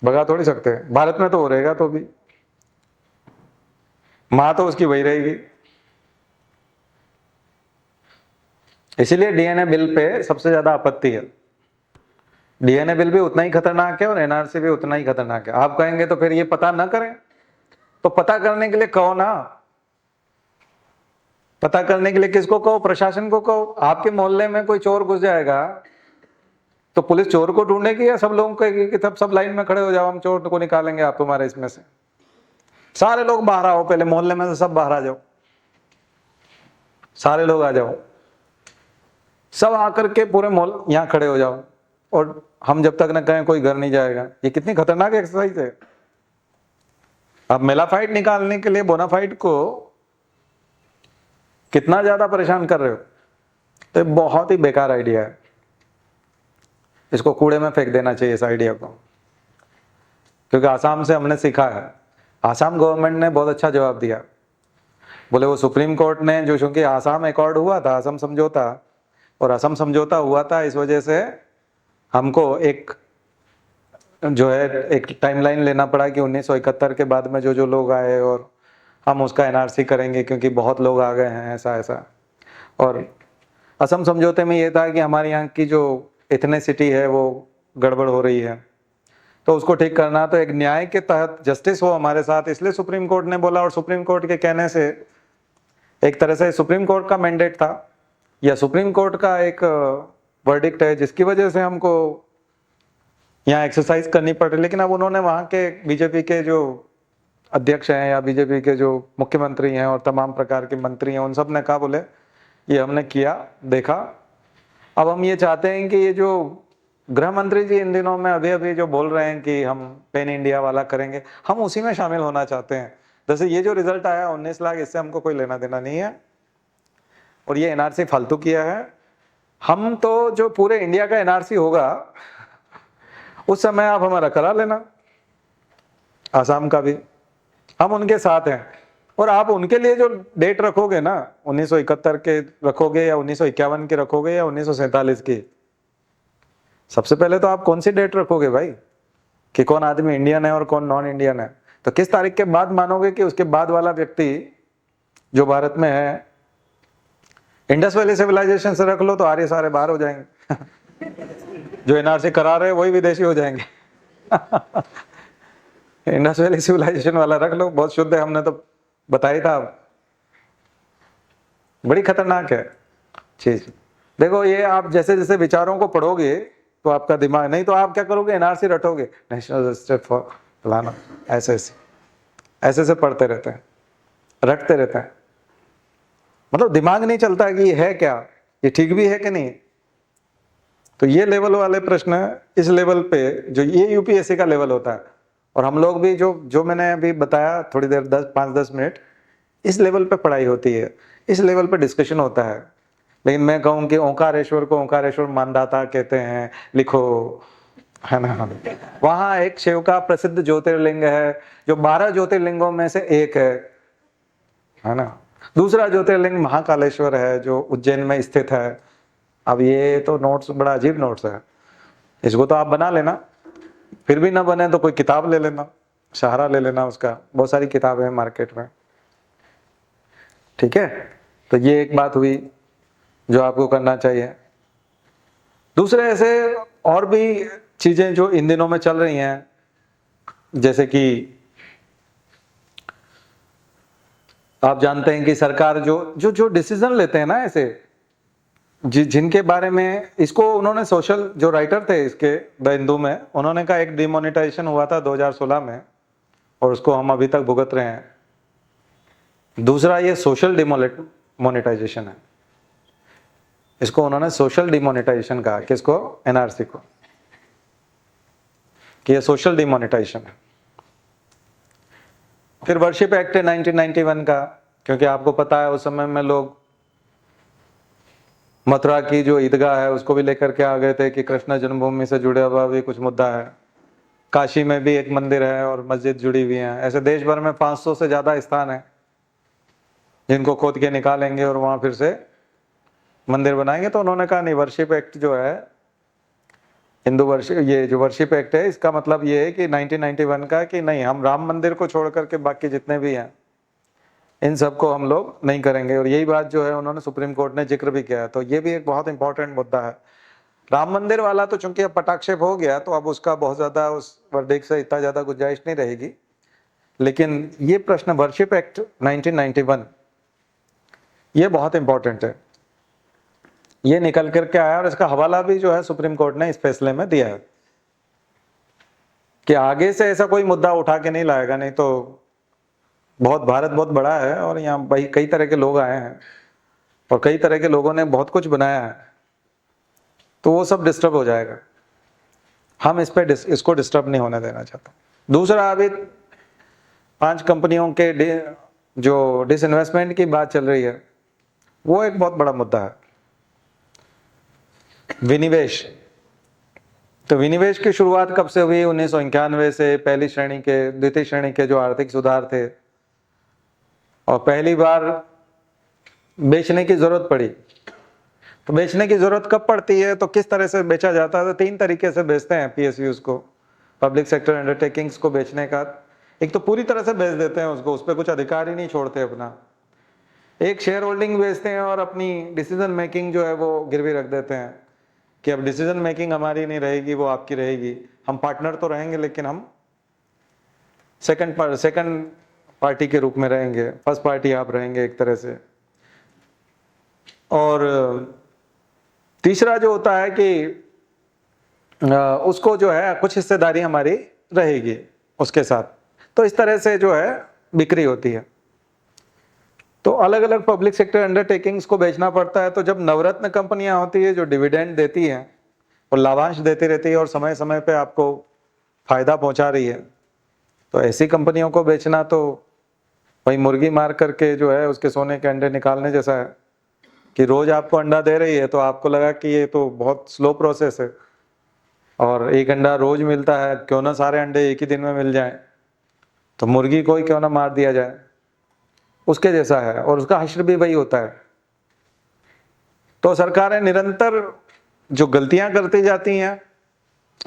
भगा थोड़ी सकते हैं। भारत में तो हो रहेगा, तो भी मां तो उसकी वही रहेगी। इसीलिए डीएनए बिल पे सबसे ज्यादा आपत्ति है। डीएनए बिल भी उतना ही खतरनाक है और एनआरसी भी उतना ही खतरनाक है। आप कहेंगे तो फिर ये पता ना करें, तो पता करने के लिए कहो ना। पता करने के लिए किसको कहो? प्रशासन को कहो। आपके मोहल्ले में कोई चोर घुस जाएगा तो पुलिस चोर को ढूंढेगी या सब लोगों को कहेगी कि सब लाइन में खड़े हो जाओ, हम चोर को निकालेंगे आप तुम्हारे इसमें से। सारे लोग बाहर आओ, पहले मोहल्ले में से सब बाहर आ जाओ, सारे लोग आ जाओ, सब आकर के पूरे मोहल्ले यहाँ खड़े हो जाओ, और हम जब तक न कहें कोई घर नहीं जाएगा। ये कितनी खतरनाक एक्सरसाइज है। आप मेलाफाइट निकालने के लिए बोनाफाइट को कितना ज्यादा परेशान कर रहे हो। तो बहुत ही बेकार आइडिया है, इसको कूड़े में फेंक देना चाहिए इस आइडिया को। क्योंकि आसाम से हमने सीखा है, आसाम गवर्नमेंट ने बहुत अच्छा जवाब दिया। बोले वो सुप्रीम कोर्ट ने जो, चूंकि आसाम अकॉर्ड हुआ था, आसाम समझौता, और असम समझौता हुआ था, इस वजह से हमको एक जो है एक टाइमलाइन लेना पड़ा कि 1971 के बाद में जो जो लोग आए और हम उसका एनआरसी करेंगे, क्योंकि बहुत लोग आ गए हैं, ऐसा ऐसा। और असम समझौते में ये था कि हमारे यहाँ की जो एथनिसिटी है वो गड़बड़ हो रही है, तो उसको ठीक करना, तो एक न्याय के तहत जस्टिस हो हमारे साथ, इसलिए सुप्रीम कोर्ट ने बोला। और सुप्रीम कोर्ट के कहने से, एक तरह से सुप्रीम कोर्ट का मैंडेट था या सुप्रीम कोर्ट का एक वर्डिक्ट है, जिसकी वजह से हमको यहाँ एक्सरसाइज करनी पड़ रही। लेकिन अब उन्होंने वहाँ के बीजेपी के जो अध्यक्ष हैं या बीजेपी के जो मुख्यमंत्री हैं और तमाम प्रकार के मंत्री हैं, उन सब ने कहा, बोले ये हमने किया, देखा, अब हम ये चाहते हैं कि ये जो गृह मंत्री जी इन दिनों में अभी अभी जो बोल रहे हैं कि हम पेन इंडिया वाला करेंगे, हम उसी में शामिल होना चाहते हैं। जैसे ये जो रिजल्ट आया 19 लाख, इससे हमको कोई लेना देना नहीं है, और ये एनआरसी फालतू किया है। हम तो जो पूरे इंडिया का एनआरसी होगा उस समय आप हमारा करा लेना, आसाम का भी, हम उनके साथ हैं। और आप उनके लिए जो डेट रखोगे ना, 1971 के रखोगे या 1951 के रखोगे या 1947 की, सबसे पहले तो आप कौन सी डेट रखोगे भाई, कि कौन आदमी इंडियन है और कौन नॉन इंडियन है? तो किस तारीख के बाद मानोगे कि उसके बाद वाला व्यक्ति जो भारत में है, इंडस वैली सिविलाइजेशन से रख लो तो आर्य सारे बाहर हो जाएंगे जो एनआरसी करा रहे हैं वही विदेशी हो जाएंगे इंडस वैली सिविलाइजेशन वाला रख लो, बहुत शुद्ध है, हमने तो बताया था। बड़ी खतरनाक है चीज। देखो ये आप जैसे जैसे विचारों को पढ़ोगे तो आपका दिमाग, नहीं तो आप क्या करोगे, एनआरसी रटोगे, नेशनल रजिस्टर फॉर फलाना, ऐसे ऐसे पढ़ते रहते हैं, रटते रहते हैं, मतलब दिमाग नहीं चलता कि ये है क्या, ये ठीक भी है कि नहीं। तो ये लेवल वाले प्रश्न, इस लेवल पे जो ये यूपीएससी का लेवल होता है, और हम लोग भी जो मैंने अभी बताया थोड़ी देर 5-10 मिनट, इस लेवल पे पढ़ाई होती है, इस लेवल पे डिस्कशन होता है। लेकिन मैं कहूँ कि ओंकारेश्वर को ओंकारेश्वर मानदाता कहते हैं, लिखो, है ना। वहाँ एक शिव का प्रसिद्ध ज्योतिर्लिंग है जो 12 ज्योतिर्लिंगों में से एक है ना। दूसरा ज्योतिर्लिंग महाकालेश्वर है जो उज्जैन में स्थित है। अब ये तो नोट्स बड़ा अजीब नोट्स है, इसको तो आप बना लेना, फिर भी ना बने तो कोई किताब ले लेना, सहारा ले लेना उसका, बहुत सारी किताबें हैं मार्केट में, ठीक है। तो ये एक बात हुई जो आपको करना चाहिए। दूसरे ऐसे और भी चीजें जो इन दिनों में चल रही हैं, जैसे कि आप जानते हैं कि सरकार जो डिसीजन लेते हैं ना, ऐसे जिनके बारे में, इसको उन्होंने सोशल, जो राइटर थे इसके द हिंदू में, उन्होंने कहा एक डिमोनेटाइजेशन हुआ था 2016 में और उसको हम अभी तक भुगत रहे हैं। दूसरा ये सोशल डिमोनेटाइजेशन है, इसको उन्होंने सोशल डिमोनेटाइजेशन कहा, किसको, एनआरसी को, कि ये सोशल डिमोनेटाइजेशन है। फिर वर्शिप एक्ट है 1991 का, क्योंकि आपको पता है उस समय में लोग मथुरा की जो ईदगाह है उसको भी लेकर के आ गए थे कि कृष्ण जन्मभूमि से जुड़े हुआ भी कुछ मुद्दा है। काशी में भी एक मंदिर है और मस्जिद जुड़ी हुई है। ऐसे देश भर में 500 से ज्यादा स्थान है जिनको खोद के निकालेंगे और वहां फिर से मंदिर बनाएंगे। तो उन्होंने कहा नहीं, वर्शिप एक्ट जो है, हिंदू वर्शिप, ये जो वर्शिप एक्ट है, इसका मतलब ये है कि 1991 का, कि नहीं, हम राम मंदिर को छोड़ करके बाकी जितने भी हैं इन सबको हम लोग नहीं करेंगे। और यही बात जो है उन्होंने सुप्रीम कोर्ट ने जिक्र भी किया है। तो ये भी एक बहुत इंपॉर्टेंट मुद्दा है। राम मंदिर वाला तो चूंकि अब पटाक्षेप हो गया तो अब उसका बहुत ज्यादा, उस वर्डिक्ट से इतना ज्यादा गुंजाइश नहीं रहेगी। लेकिन ये प्रश्न वर्शिप एक्ट 1991, ये बहुत इंपॉर्टेंट है, ये निकल करके आया और इसका हवाला भी जो है सुप्रीम कोर्ट ने इस फैसले में दिया है कि आगे से ऐसा कोई मुद्दा उठा के नहीं लाएगा। नहीं तो भारत बहुत बड़ा है और यहाँ भाई कई तरह के लोग आए हैं और कई तरह के लोगों ने बहुत कुछ बनाया है, तो वो सब डिस्टर्ब हो जाएगा। हम इसको डिस्टर्ब नहीं होने देना चाहते। दूसरा, अभी 5 कंपनियों के जो डिसइन्वेस्टमेंट की बात चल रही है, वो एक बहुत बड़ा मुद्दा है, विनिवेश। तो विनिवेश की शुरुआत कब से हुई? 1991 से पहली श्रेणी के, द्वितीय श्रेणी के जो आर्थिक सुधार थे, और पहली बार बेचने की जरूरत पड़ी। तो बेचने की जरूरत कब पड़ती है, तो किस तरह से बेचा जाता है? तो 3 तरीके से बेचते हैं पीएसयूज को, पब्लिक सेक्टर अंडरटेकिंग्स को बेचने का। एक तो पूरी तरह से बेच देते हैं उसको, उस पर कुछ अधिकार ही नहीं छोड़ते अपना। एक शेयर होल्डिंग बेचते हैं और अपनी डिसीजन मेकिंग जो है वो गिरवी रख देते हैं कि अब डिसीजन मेकिंग हमारी नहीं रहेगी, वो आपकी रहेगी। हम पार्टनर तो रहेंगे लेकिन हम सेकंड पार्टी के रूप में रहेंगे, फर्स्ट पार्टी आप रहेंगे एक तरह से। और तीसरा जो होता है कि उसको जो है कुछ हिस्सेदारी हमारी रहेगी उसके साथ। तो इस तरह से जो है बिक्री होती है। तो अलग अलग पब्लिक सेक्टर अंडरटेकिंग्स को बेचना पड़ता है। तो जब नवरत्न कंपनियां होती है जो डिविडेंड देती हैं और लाभांश देती रहती है और समय समय पे आपको फायदा पहुंचा रही है, तो ऐसी कंपनियों को बेचना तो भाई मुर्गी मार करके जो है उसके सोने के अंडे निकालने जैसा है कि रोज आपको अंडा दे रही है तो आपको लगा कि ये तो बहुत स्लो प्रोसेस है और एक अंडा रोज मिलता है, क्यों ना सारे अंडे एक ही दिन में मिल जाएं, तो मुर्गी को ही क्यों ना मार दिया जाए, उसके जैसा है। और उसका हश्र भी वही होता है। तो सरकारें निरंतर जो गलतियां करती जाती हैं,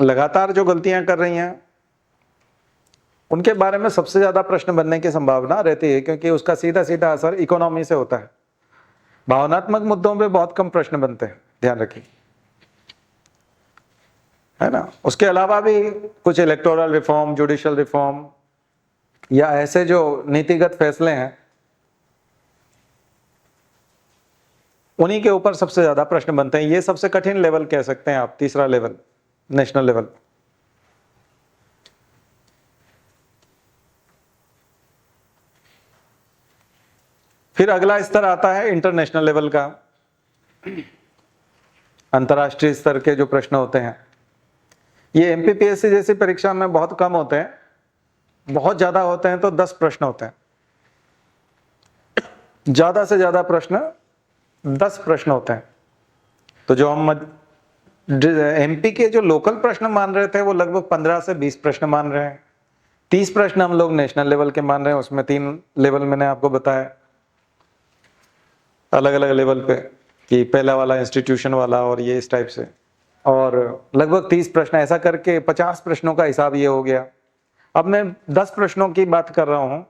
लगातार जो गलतियां कर रही हैं, उनके बारे में सबसे ज्यादा प्रश्न बनने की संभावना रहती है, क्योंकि उसका सीधा सीधा असर इकोनॉमी से होता है। भावनात्मक मुद्दों पे बहुत कम प्रश्न बनते हैं, ध्यान रखिए, है ना। उसके अलावा भी कुछ इलेक्टोरल रिफॉर्म, जुडिशियल रिफॉर्म या ऐसे जो नीतिगत फैसले हैं, उन्हीं के ऊपर सबसे ज्यादा प्रश्न बनते हैं। ये सबसे कठिन लेवल कह सकते हैं आप, तीसरा लेवल, नेशनल लेवल। फिर अगला स्तर आता है इंटरनेशनल लेवल का, अंतर्राष्ट्रीय स्तर के जो प्रश्न होते हैं। ये एमपीपीएससी जैसी परीक्षा में बहुत कम होते हैं, बहुत ज्यादा होते हैं तो 10 प्रश्न होते हैं, ज्यादा से ज्यादा प्रश्न 10 प्रश्न होते हैं। तो जो हम एमपी के जो लोकल प्रश्न मान रहे थे वो लगभग 15 से 20 प्रश्न मान रहे हैं। 30 प्रश्न हम लोग नेशनल लेवल के मान रहे हैं, उसमें 3 लेवल मैंने आपको बताया अलग अलग लेवल पे, कि पहला वाला इंस्टीट्यूशन वाला और ये इस टाइप से, और लगभग 30 प्रश्न, ऐसा करके 50 प्रश्नों का हिसाब ये हो गया। अब मैं 10 प्रश्नों की बात कर रहा हूं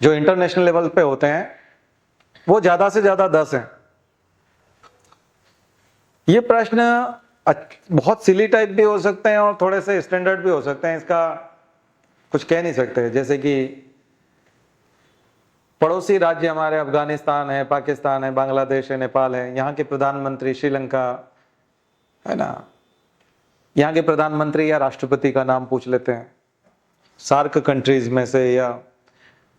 जो इंटरनेशनल लेवल पे होते हैं, वो ज्यादा से ज्यादा 10 हैं। ये प्रश्न बहुत सिली टाइप भी हो सकते हैं और थोड़े से स्टैंडर्ड भी हो सकते हैं, इसका कुछ कह नहीं सकते। जैसे कि पड़ोसी राज्य हमारे अफगानिस्तान है, पाकिस्तान है, बांग्लादेश है, नेपाल है, यहाँ के प्रधानमंत्री, श्रीलंका है ना, यहाँ के प्रधानमंत्री या राष्ट्रपति का नाम पूछ लेते हैं सार्क कंट्रीज में से, या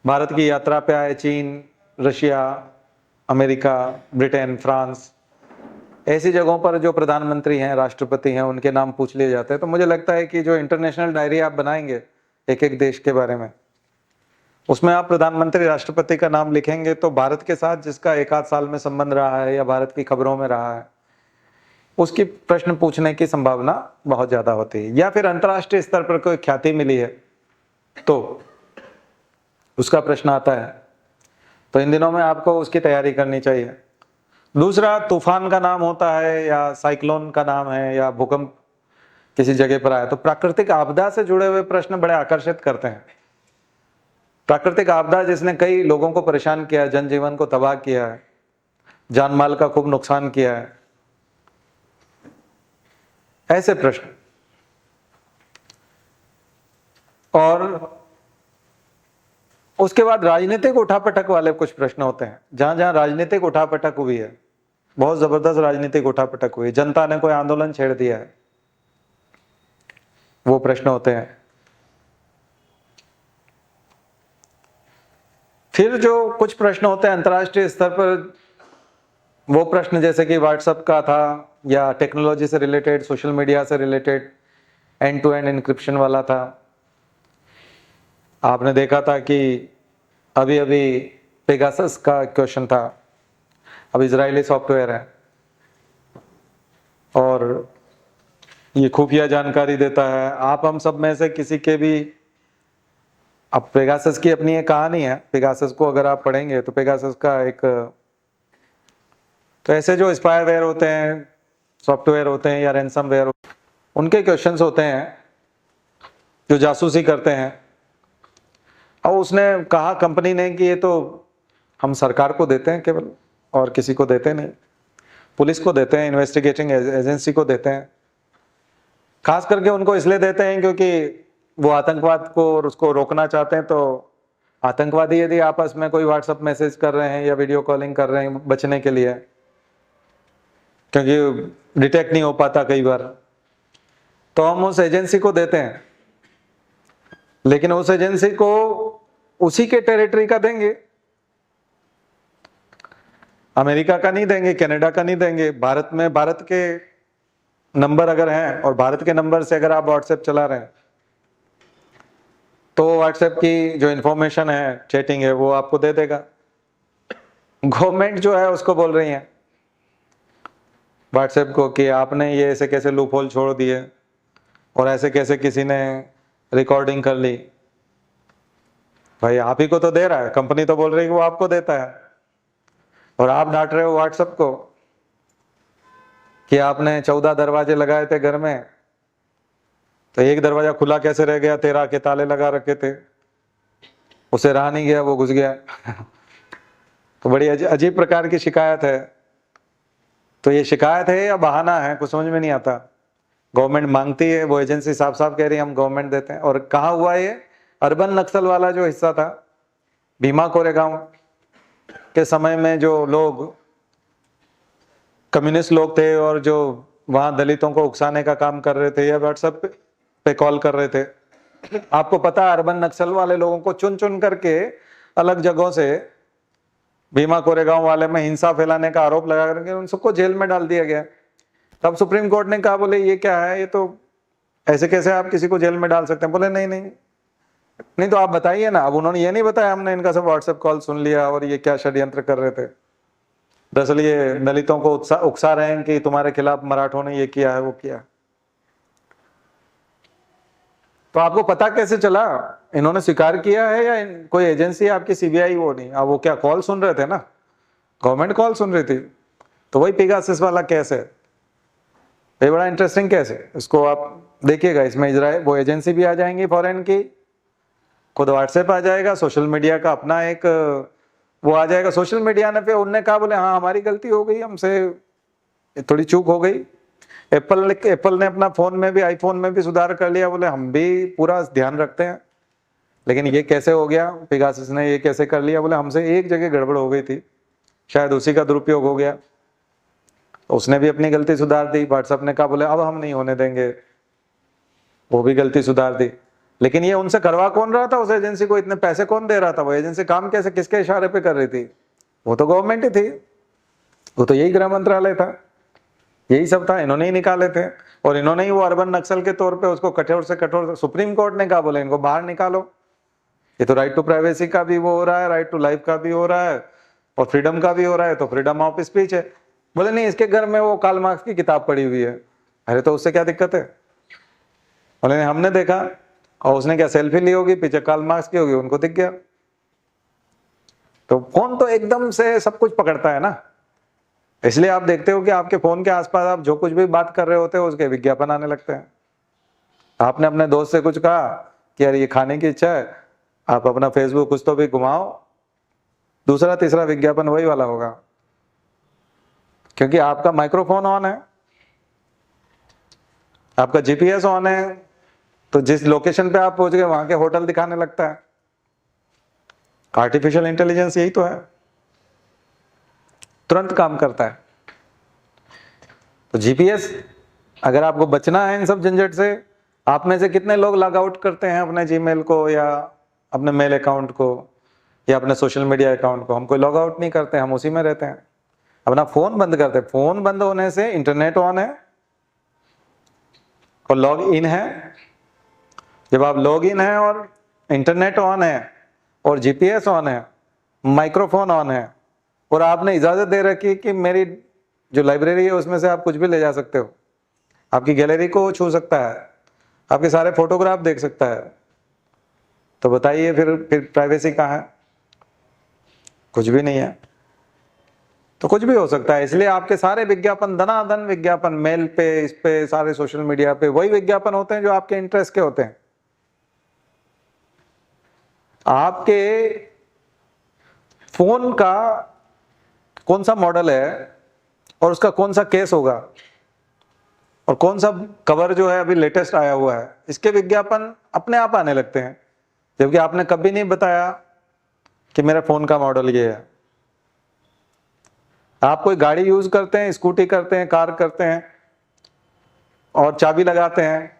भारत की यात्रा पे आए चीन, रशिया, अमेरिका, ब्रिटेन, फ्रांस, ऐसी जगहों पर जो प्रधानमंत्री हैं, राष्ट्रपति हैं, उनके नाम पूछ लिए जाते हैं। तो मुझे लगता है कि जो इंटरनेशनल डायरी आप बनाएंगे एक एक देश के बारे में, उसमें आप प्रधानमंत्री, राष्ट्रपति का नाम लिखेंगे तो भारत के साथ जिसका एक आध साल में संबंध रहा है या भारत की खबरों में रहा है, उसकी प्रश्न पूछने की संभावना बहुत ज्यादा होती है। या फिर अंतर्राष्ट्रीय स्तर पर कोई ख्याति मिली है तो उसका प्रश्न आता है, तो इन दिनों में आपको उसकी तैयारी करनी चाहिए। दूसरा, तूफान का नाम होता है या साइक्लोन का नाम है या भूकंप किसी जगह पर आया, तो प्राकृतिक आपदा से जुड़े हुए प्रश्न बड़े आकर्षित करते हैं। प्राकृतिक आपदा जिसने कई लोगों को परेशान किया है, जनजीवन को तबाह किया है, जान माल का खूब नुकसान किया है, ऐसे प्रश्न। और उसके बाद राजनीतिक उठापटक वाले कुछ प्रश्न होते हैं, जहां जहां राजनीतिक उठापटक हुई है, बहुत जबरदस्त राजनीतिक उठापटक हुई, जनता ने कोई आंदोलन छेड़ दिया है, वो प्रश्न होते हैं। फिर जो कुछ प्रश्न होते हैं अंतर्राष्ट्रीय स्तर पर, वो प्रश्न जैसे कि व्हाट्सएप का था या टेक्नोलॉजी से रिलेटेड, सोशल मीडिया से related, end to end encryption वाला था। आपने देखा था कि अभी अभी पेगासस का क्वेश्चन था, अब इजरायली सॉफ्टवेयर है, और ये खुफिया जानकारी देता है। आप हम सब में से किसी के भी, अब पेगासस की अपनी एक कहानी है। पेगासस को अगर आप पढ़ेंगे तो पेगासस का एक, तो ऐसे जो स्पाईवेयर होते हैं, सॉफ्टवेयर होते हैं या रैंसमवेयर, उनके क्वेश्चंस होते हैं जो जासूसी करते हैं। और उसने कहा कंपनी ने कि ये तो हम सरकार को देते हैं केवल, और किसी को देते नहीं, पुलिस को देते हैं, इन्वेस्टिगेटिंग एजेंसी को देते हैं। खास करके उनको इसलिए देते हैं क्योंकि वो आतंकवाद को और उसको रोकना चाहते हैं। तो आतंकवादी यदि आपस में कोई व्हाट्सएप मैसेज कर रहे हैं या वीडियो कॉलिंग कर रहे हैं बचने के लिए, क्योंकि डिटेक्ट नहीं हो पाता कई बार, तो हम उस एजेंसी को देते हैं। लेकिन उस एजेंसी को उसी के टेरिटरी का देंगे, अमेरिका का नहीं देंगे, कनाडा का नहीं देंगे। भारत में भारत के नंबर अगर हैं और भारत के नंबर से अगर आप व्हाट्सएप चला रहे हैं तो व्हाट्सएप की जो इंफॉर्मेशन है, चैटिंग है, वो आपको दे देगा। गवर्नमेंट जो है उसको बोल रही है व्हाट्सएप को कि आपने ये ऐसे कैसे लूप होल छोड़ दिए और ऐसे कैसे किसी ने रिकॉर्डिंग कर ली। भाई आप ही को तो दे रहा है, कंपनी तो बोल रही है कि वो आपको देता है, और आप डांट रहे हो व्हाट्सएप को कि आपने 14 दरवाजे लगाए थे घर में, तो एक दरवाजा खुला कैसे रह गया, 13 के ताले लगा रखे थे, उसे रहा नहीं गया, वो घुस गया। तो बड़ी अजीब प्रकार की शिकायत है। तो ये शिकायत है या बहाना है, कुछ समझ में नहीं आता। गवर्नमेंट मांगती है, वो एजेंसी साफ साफ कह रही है हम गवर्नमेंट देते हैं। और कहाँ हुआ ये? अर्बन नक्सल वाला जो हिस्सा था, भीमा कोरेगांव के समय में जो लोग कम्युनिस्ट लोग थे और जो वहां दलितों को उकसाने का काम कर रहे थे या व्हाट्सएप पे कॉल कर रहे थे, आपको पता है अर्बन नक्सल वाले लोगों को चुन चुन करके अलग जगहों से भीमा कोरेगांव वाले में हिंसा फैलाने का आरोप लगा करके उन सबको जेल में डाल दिया गया। तब सुप्रीम कोर्ट ने कहा, बोले ये क्या है, ये तो ऐसे कैसे आप किसी को जेल में डाल सकते हैं? बोले नहीं नहीं नहीं, तो आप बताइए ना। अब उन्होंने ये नहीं बताया हमने इनका सब व्हाट्सएप कॉल सुन लिया और ये क्या षड्यंत्र कर रहे थे। दरअसल ये दलितों को उकसा रहे हैं कि तुम्हारे खिलाफ मराठों ने ये किया है, वो किया। तो आपको पता कैसे चला? इन्होंने स्वीकार किया है या कोई एजेंसी आपकी सीबीआई? वो नहीं, अब वो क्या कॉल सुन रहे थे ना, गवर्नमेंट कॉल सुन रही थी। तो वही पेगासस वाला केस है। ये बड़ा इंटरेस्टिंग केस है, इसको आप देखिएगा। इसमें इजराइल वो एजेंसी भी आ जाएंगी फॉरेन की, खुद व्हाट्सएप आ जाएगा, सोशल मीडिया का अपना एक वो आ जाएगा। सोशल मीडिया ने पे उनने कहा, बोले हाँ हमारी गलती हो गई, हमसे थोड़ी चूक हो गई। एप्पल ने अपना फोन में भी, आईफोन में भी सुधार कर लिया, बोले हम भी पूरा ध्यान रखते हैं। लेकिन ये कैसे हो गया, पेगासस ने ये कैसे कर लिया? बोले हमसे एक जगह गड़बड़ हो गई थी, शायद उसी का दुरुपयोग हो गया। उसने भी अपनी गलती सुधार दी। व्हाट्सएप ने कहा बोले अब हम नहीं होने देंगे, वो भी गलती सुधार दी। लेकिन ये उनसे करवा कौन रहा था? उस एजेंसी को इतने पैसे कौन दे रहा था? वो एजेंसी काम कैसे, किसके इशारे पे कर रही थी? वो तो गवर्नमेंट ही थी, वो तो यही गृह मंत्रालय था, यही सब था, इन्होंने ही निकाले थे। और इन्होंने ही वो अर्बन नक्सल के तौर पे उसको कठोर से कठोर, सुप्रीम कोर्ट ने कहा बोले इनको बाहर निकालो। ये तो राइट टू प्राइवेसी का भी वो हो रहा है, राइट टू लाइफ का भी हो रहा है, और फ्रीडम का भी हो रहा है, तो फ्रीडम ऑफ स्पीच है। बोले नहीं, इसके घर में वो कार्ल मार्क्स की किताब पड़ी हुई है। अरे तो उससे क्या दिक्कत है? बोले हमने देखा, और उसने क्या सेल्फी ली होगी, पीछे कार्ल मार्क्स की होगी, उनको दिख गया। तो फोन तो एकदम से सब कुछ पकड़ता है ना, इसलिए आप देखते हो कि आपके फोन के आसपास आप जो कुछ भी बात कर रहे होते हो उसके विज्ञापन आने लगते हैं। आपने अपने दोस्त से कुछ कहा कि यार ये खाने की इच्छा है, आप अपना फेसबुक कुछ तो भी घुमाओ, दूसरा तीसरा विज्ञापन वही वाला होगा, क्योंकि आपका माइक्रोफोन ऑन है, आपका जीपीएस ऑन है। तो जिस लोकेशन पे आप पहुंच गए वहां के होटल दिखाने लगता है। आर्टिफिशियल इंटेलिजेंस यही तो है, तुरंत काम करता है। तो जीपीएस, अगर आपको बचना है इन सब झंझट से, आप में से कितने लोग लॉग आउट करते हैं अपने जीमेल को या अपने मेल अकाउंट को या अपने सोशल मीडिया अकाउंट को? हम कोई लॉग आउट नहीं करते, हम उसी में रहते हैं। अपना फोन बंद करते हैं। फोन बंद होने से इंटरनेट ऑन है और लॉग इन है। जब आप लॉग इन है और इंटरनेट ऑन है और जीपीएस ऑन है, माइक्रोफोन ऑन है, और आपने इजाजत दे रखी कि मेरी जो लाइब्रेरी है उसमें से आप कुछ भी ले जा सकते हो, आपकी गैलरी को छू सकता है, आपके सारे फोटोग्राफ देख सकता है। तो बताइए फिर प्राइवेसी कहाँ है? कुछ भी नहीं है। तो कुछ भी हो सकता है। इसलिए आपके सारे विज्ञापन, धनाधन विज्ञापन, मेल पे, इस पे, सारे सोशल मीडिया पे वही विज्ञापन होते हैं जो आपके इंटरेस्ट के होते हैं। आपके फोन का कौन सा मॉडल है और उसका कौन सा केस होगा और कौन सा कवर जो है अभी लेटेस्ट आया हुआ है, इसके विज्ञापन अपने आप आने लगते हैं, जबकि आपने कभी नहीं बताया कि मेरा फोन का मॉडल ये है। आप कोई गाड़ी यूज करते हैं, स्कूटी करते हैं, कार करते हैं और चाबी लगाते हैं,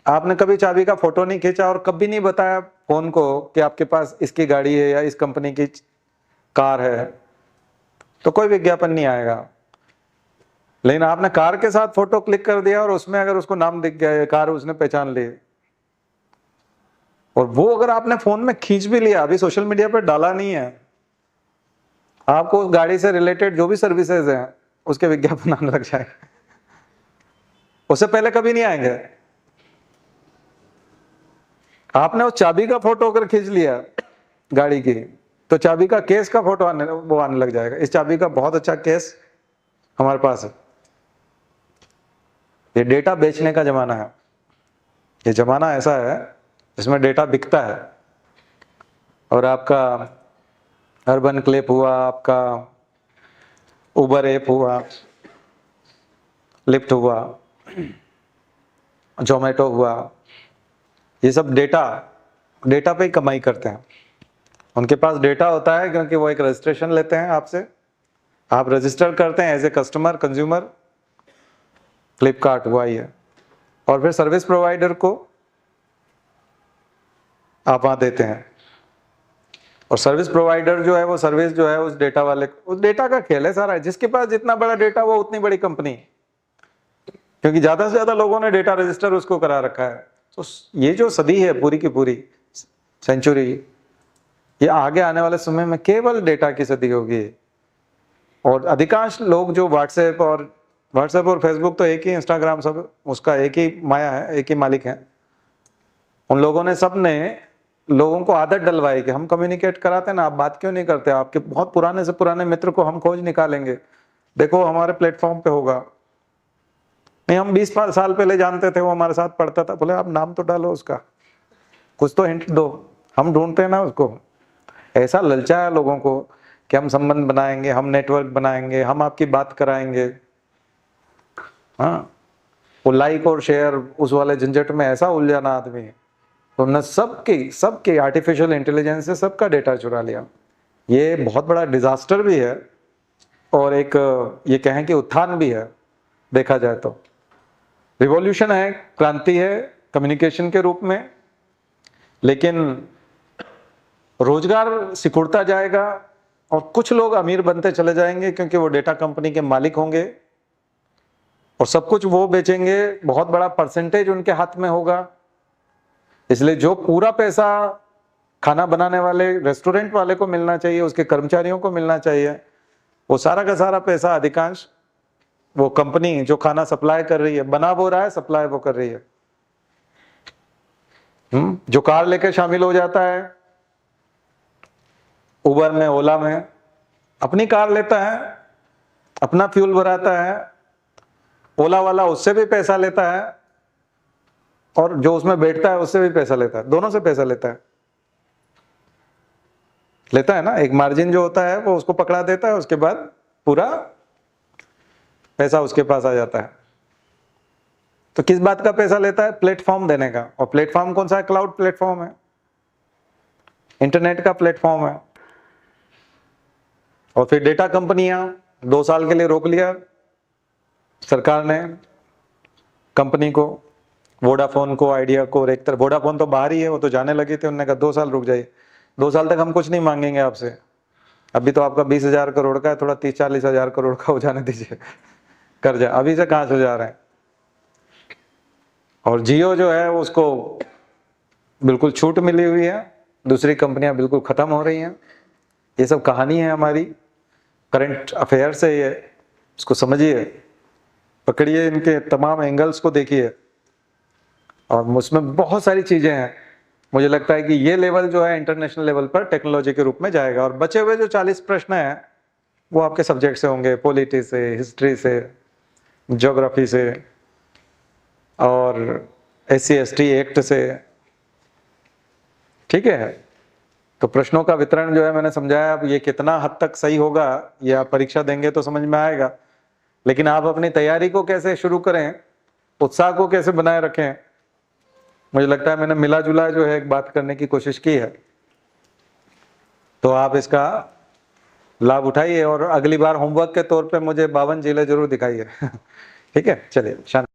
आपने कभी चाबी का फोटो नहीं खींचा और कभी नहीं बताया फोन को कि आपके पास इसकी गाड़ी है या इस कंपनी की कार है, तो कोई विज्ञापन नहीं आएगा। लेकिन आपने कार के साथ फोटो क्लिक कर दिया और उसमें अगर उसको नाम दिख गया, ये कार उसने पहचान ली, और वो अगर आपने फोन में खींच भी लिया, अभी सोशल मीडिया पर डाला नहीं है, आपको उस गाड़ी से रिलेटेड जो भी सर्विसेज हैं उसके विज्ञापन आने लग जाएंगे। उससे पहले कभी नहीं आएंगे। आपने उस चाबी का फोटो अगर खींच लिया गाड़ी की, तो चाबी का केस का फोटो आने लग जाएगा। इस चाबी का बहुत अच्छा केस हमारे पास है। ये डेटा बेचने का जमाना है। ये जमाना ऐसा है जिसमें डेटा बिकता है। और आपका अर्बन क्लिप हुआ, आपका उबर ऐप हुआ, लिफ्ट हुआ, जोमेटो हुआ, ये सब डेटा पे ही कमाई करते हैं। उनके पास डेटा होता है क्योंकि वो एक रजिस्ट्रेशन लेते हैं आपसे, आप रजिस्टर करते हैं as a customer, consumer. Flipkart हुआ ही है। और फिर सर्विस प्रोवाइडर को आप वहां देते हैं, और सर्विस प्रोवाइडर जो है वो सर्विस जो है उस डेटा वाले, उस डेटा का खेल है सारा। जिसके पास जितना बड़ा डेटा वो उतनी बड़ी कंपनी, क्योंकि ज्यादा से ज्यादा लोगों ने डेटा रजिस्टर उसको करा रखा है। तो ये जो सदी है, पूरी की पूरी सेंचुरी, ये आगे आने वाले समय में केवल डेटा की सदी होगी। और अधिकांश लोग जो व्हाट्सएप और फेसबुक तो एक ही, इंस्टाग्राम सब उसका एक ही माया है, एक ही मालिक है। उन लोगों ने, सब ने लोगों को आदत डलवाई कि हम कम्युनिकेट कराते हैं ना, आप बात क्यों नहीं करते, आपके बहुत पुराने से पुराने मित्र को हम खोज निकालेंगे, देखो हमारे प्लेटफॉर्म पे होगा। नहीं, हम 20 साल पहले जानते थे, वो हमारे साथ पढ़ता था। बोले आप नाम तो डालो उसका, कुछ तो हिंट दो, हम ढूंढते हैं ना उसको। ऐसा ललचाया लोगों को कि हम संबंध बनाएंगे, हम नेटवर्क बनाएंगे, हम आपकी बात कराएंगे। हाँ, वो लाइक और शेयर उस वाले झंझट में ऐसा उलझाना आदमी, तो न सबके आर्टिफिशियल इंटेलिजेंस से सबका डेटा चुरा लिया। ये बहुत बड़ा डिजास्टर भी है और एक ये कहें कि उत्थान भी है। देखा जाए तो रिवॉल्यूशन है, क्रांति है कम्युनिकेशन के रूप में। लेकिन रोजगार सिकुड़ता जाएगा और कुछ लोग अमीर बनते चले जाएंगे क्योंकि वो डेटा कंपनी के मालिक होंगे और सब कुछ वो बेचेंगे, बहुत बड़ा परसेंटेज उनके हाथ में होगा। इसलिए जो पूरा पैसा खाना बनाने वाले रेस्टोरेंट वाले को मिलना चाहिए, उसके कर्मचारियों को मिलना चाहिए, वो सारा का सारा पैसा अधिकांश वो कंपनी जो खाना सप्लाई कर रही है, बना वो रहा है, सप्लाई वो कर रही है। जो कार लेके शामिल हो जाता है उबर में, ओला में, अपनी कार लेता है, अपना फ्यूल भराता है, ओला वाला उससे भी पैसा लेता है और जो उसमें बैठता है उससे भी पैसा लेता है, दोनों से पैसा लेता है ना। एक मार्जिन जो होता है वो उसको पकड़ा देता है, उसके बाद पूरा पैसा उसके पास आ जाता है। तो किस बात का पैसा लेता है? प्लेटफॉर्म देने का। और प्लेटफॉर्म कौन सा है? क्लाउड प्लेटफॉर्म है, इंटरनेट का प्लेटफॉर्म है। और फिर डेटा कंपनियां 2 साल के लिए रोक लिया सरकार ने कंपनी को, वोडाफोन को, आइडिया को। और एक तरह वोडाफोन तो बाहर ही है, वो तो जाने लगे थे, उन्होंने कहा 2 साल रुक जाइए, 2 साल तक हम कुछ नहीं मांगेंगे आपसे, अभी तो आपका 20,000 करोड़ का है, थोड़ा 30-40 करोड़ का हो जाने दीजिए कर्जा, अभी से कहाँ से हो जा रहे हैं। और जियो जो है उसको बिल्कुल छूट मिली हुई है, दूसरी कंपनियां बिल्कुल खत्म हो रही हैं। ये सब कहानी है हमारी करंट अफेयर से, ये इसको समझिए। पकड़िए, इनके तमाम एंगल्स को देखिए, और उसमें बहुत सारी चीजें हैं। मुझे लगता है कि ये लेवल जो है इंटरनेशनल लेवल पर टेक्नोलॉजी के रूप में जाएगा। और बचे हुए जो 40 प्रश्न हैं वो आपके सब्जेक्ट से होंगे, पॉलिटी से, हिस्ट्री से, ज्योग्राफी से, और SC/ST एक्ट से। ठीक है, तो प्रश्नों का वितरण जो है मैंने समझाया। अब ये कितना हद तक सही होगा ये आप परीक्षा देंगे तो समझ में आएगा, लेकिन आप अपनी तैयारी को कैसे शुरू करें, उत्साह को कैसे बनाए रखें, मुझे लगता है मैंने मिला जुला जो है एक बात करने की कोशिश की है। तो आप इसका लाभ उठाइए और अगली बार होमवर्क के तौर पे मुझे 52 जिले जरूर दिखाइए। ठीक है, चलिए शांति।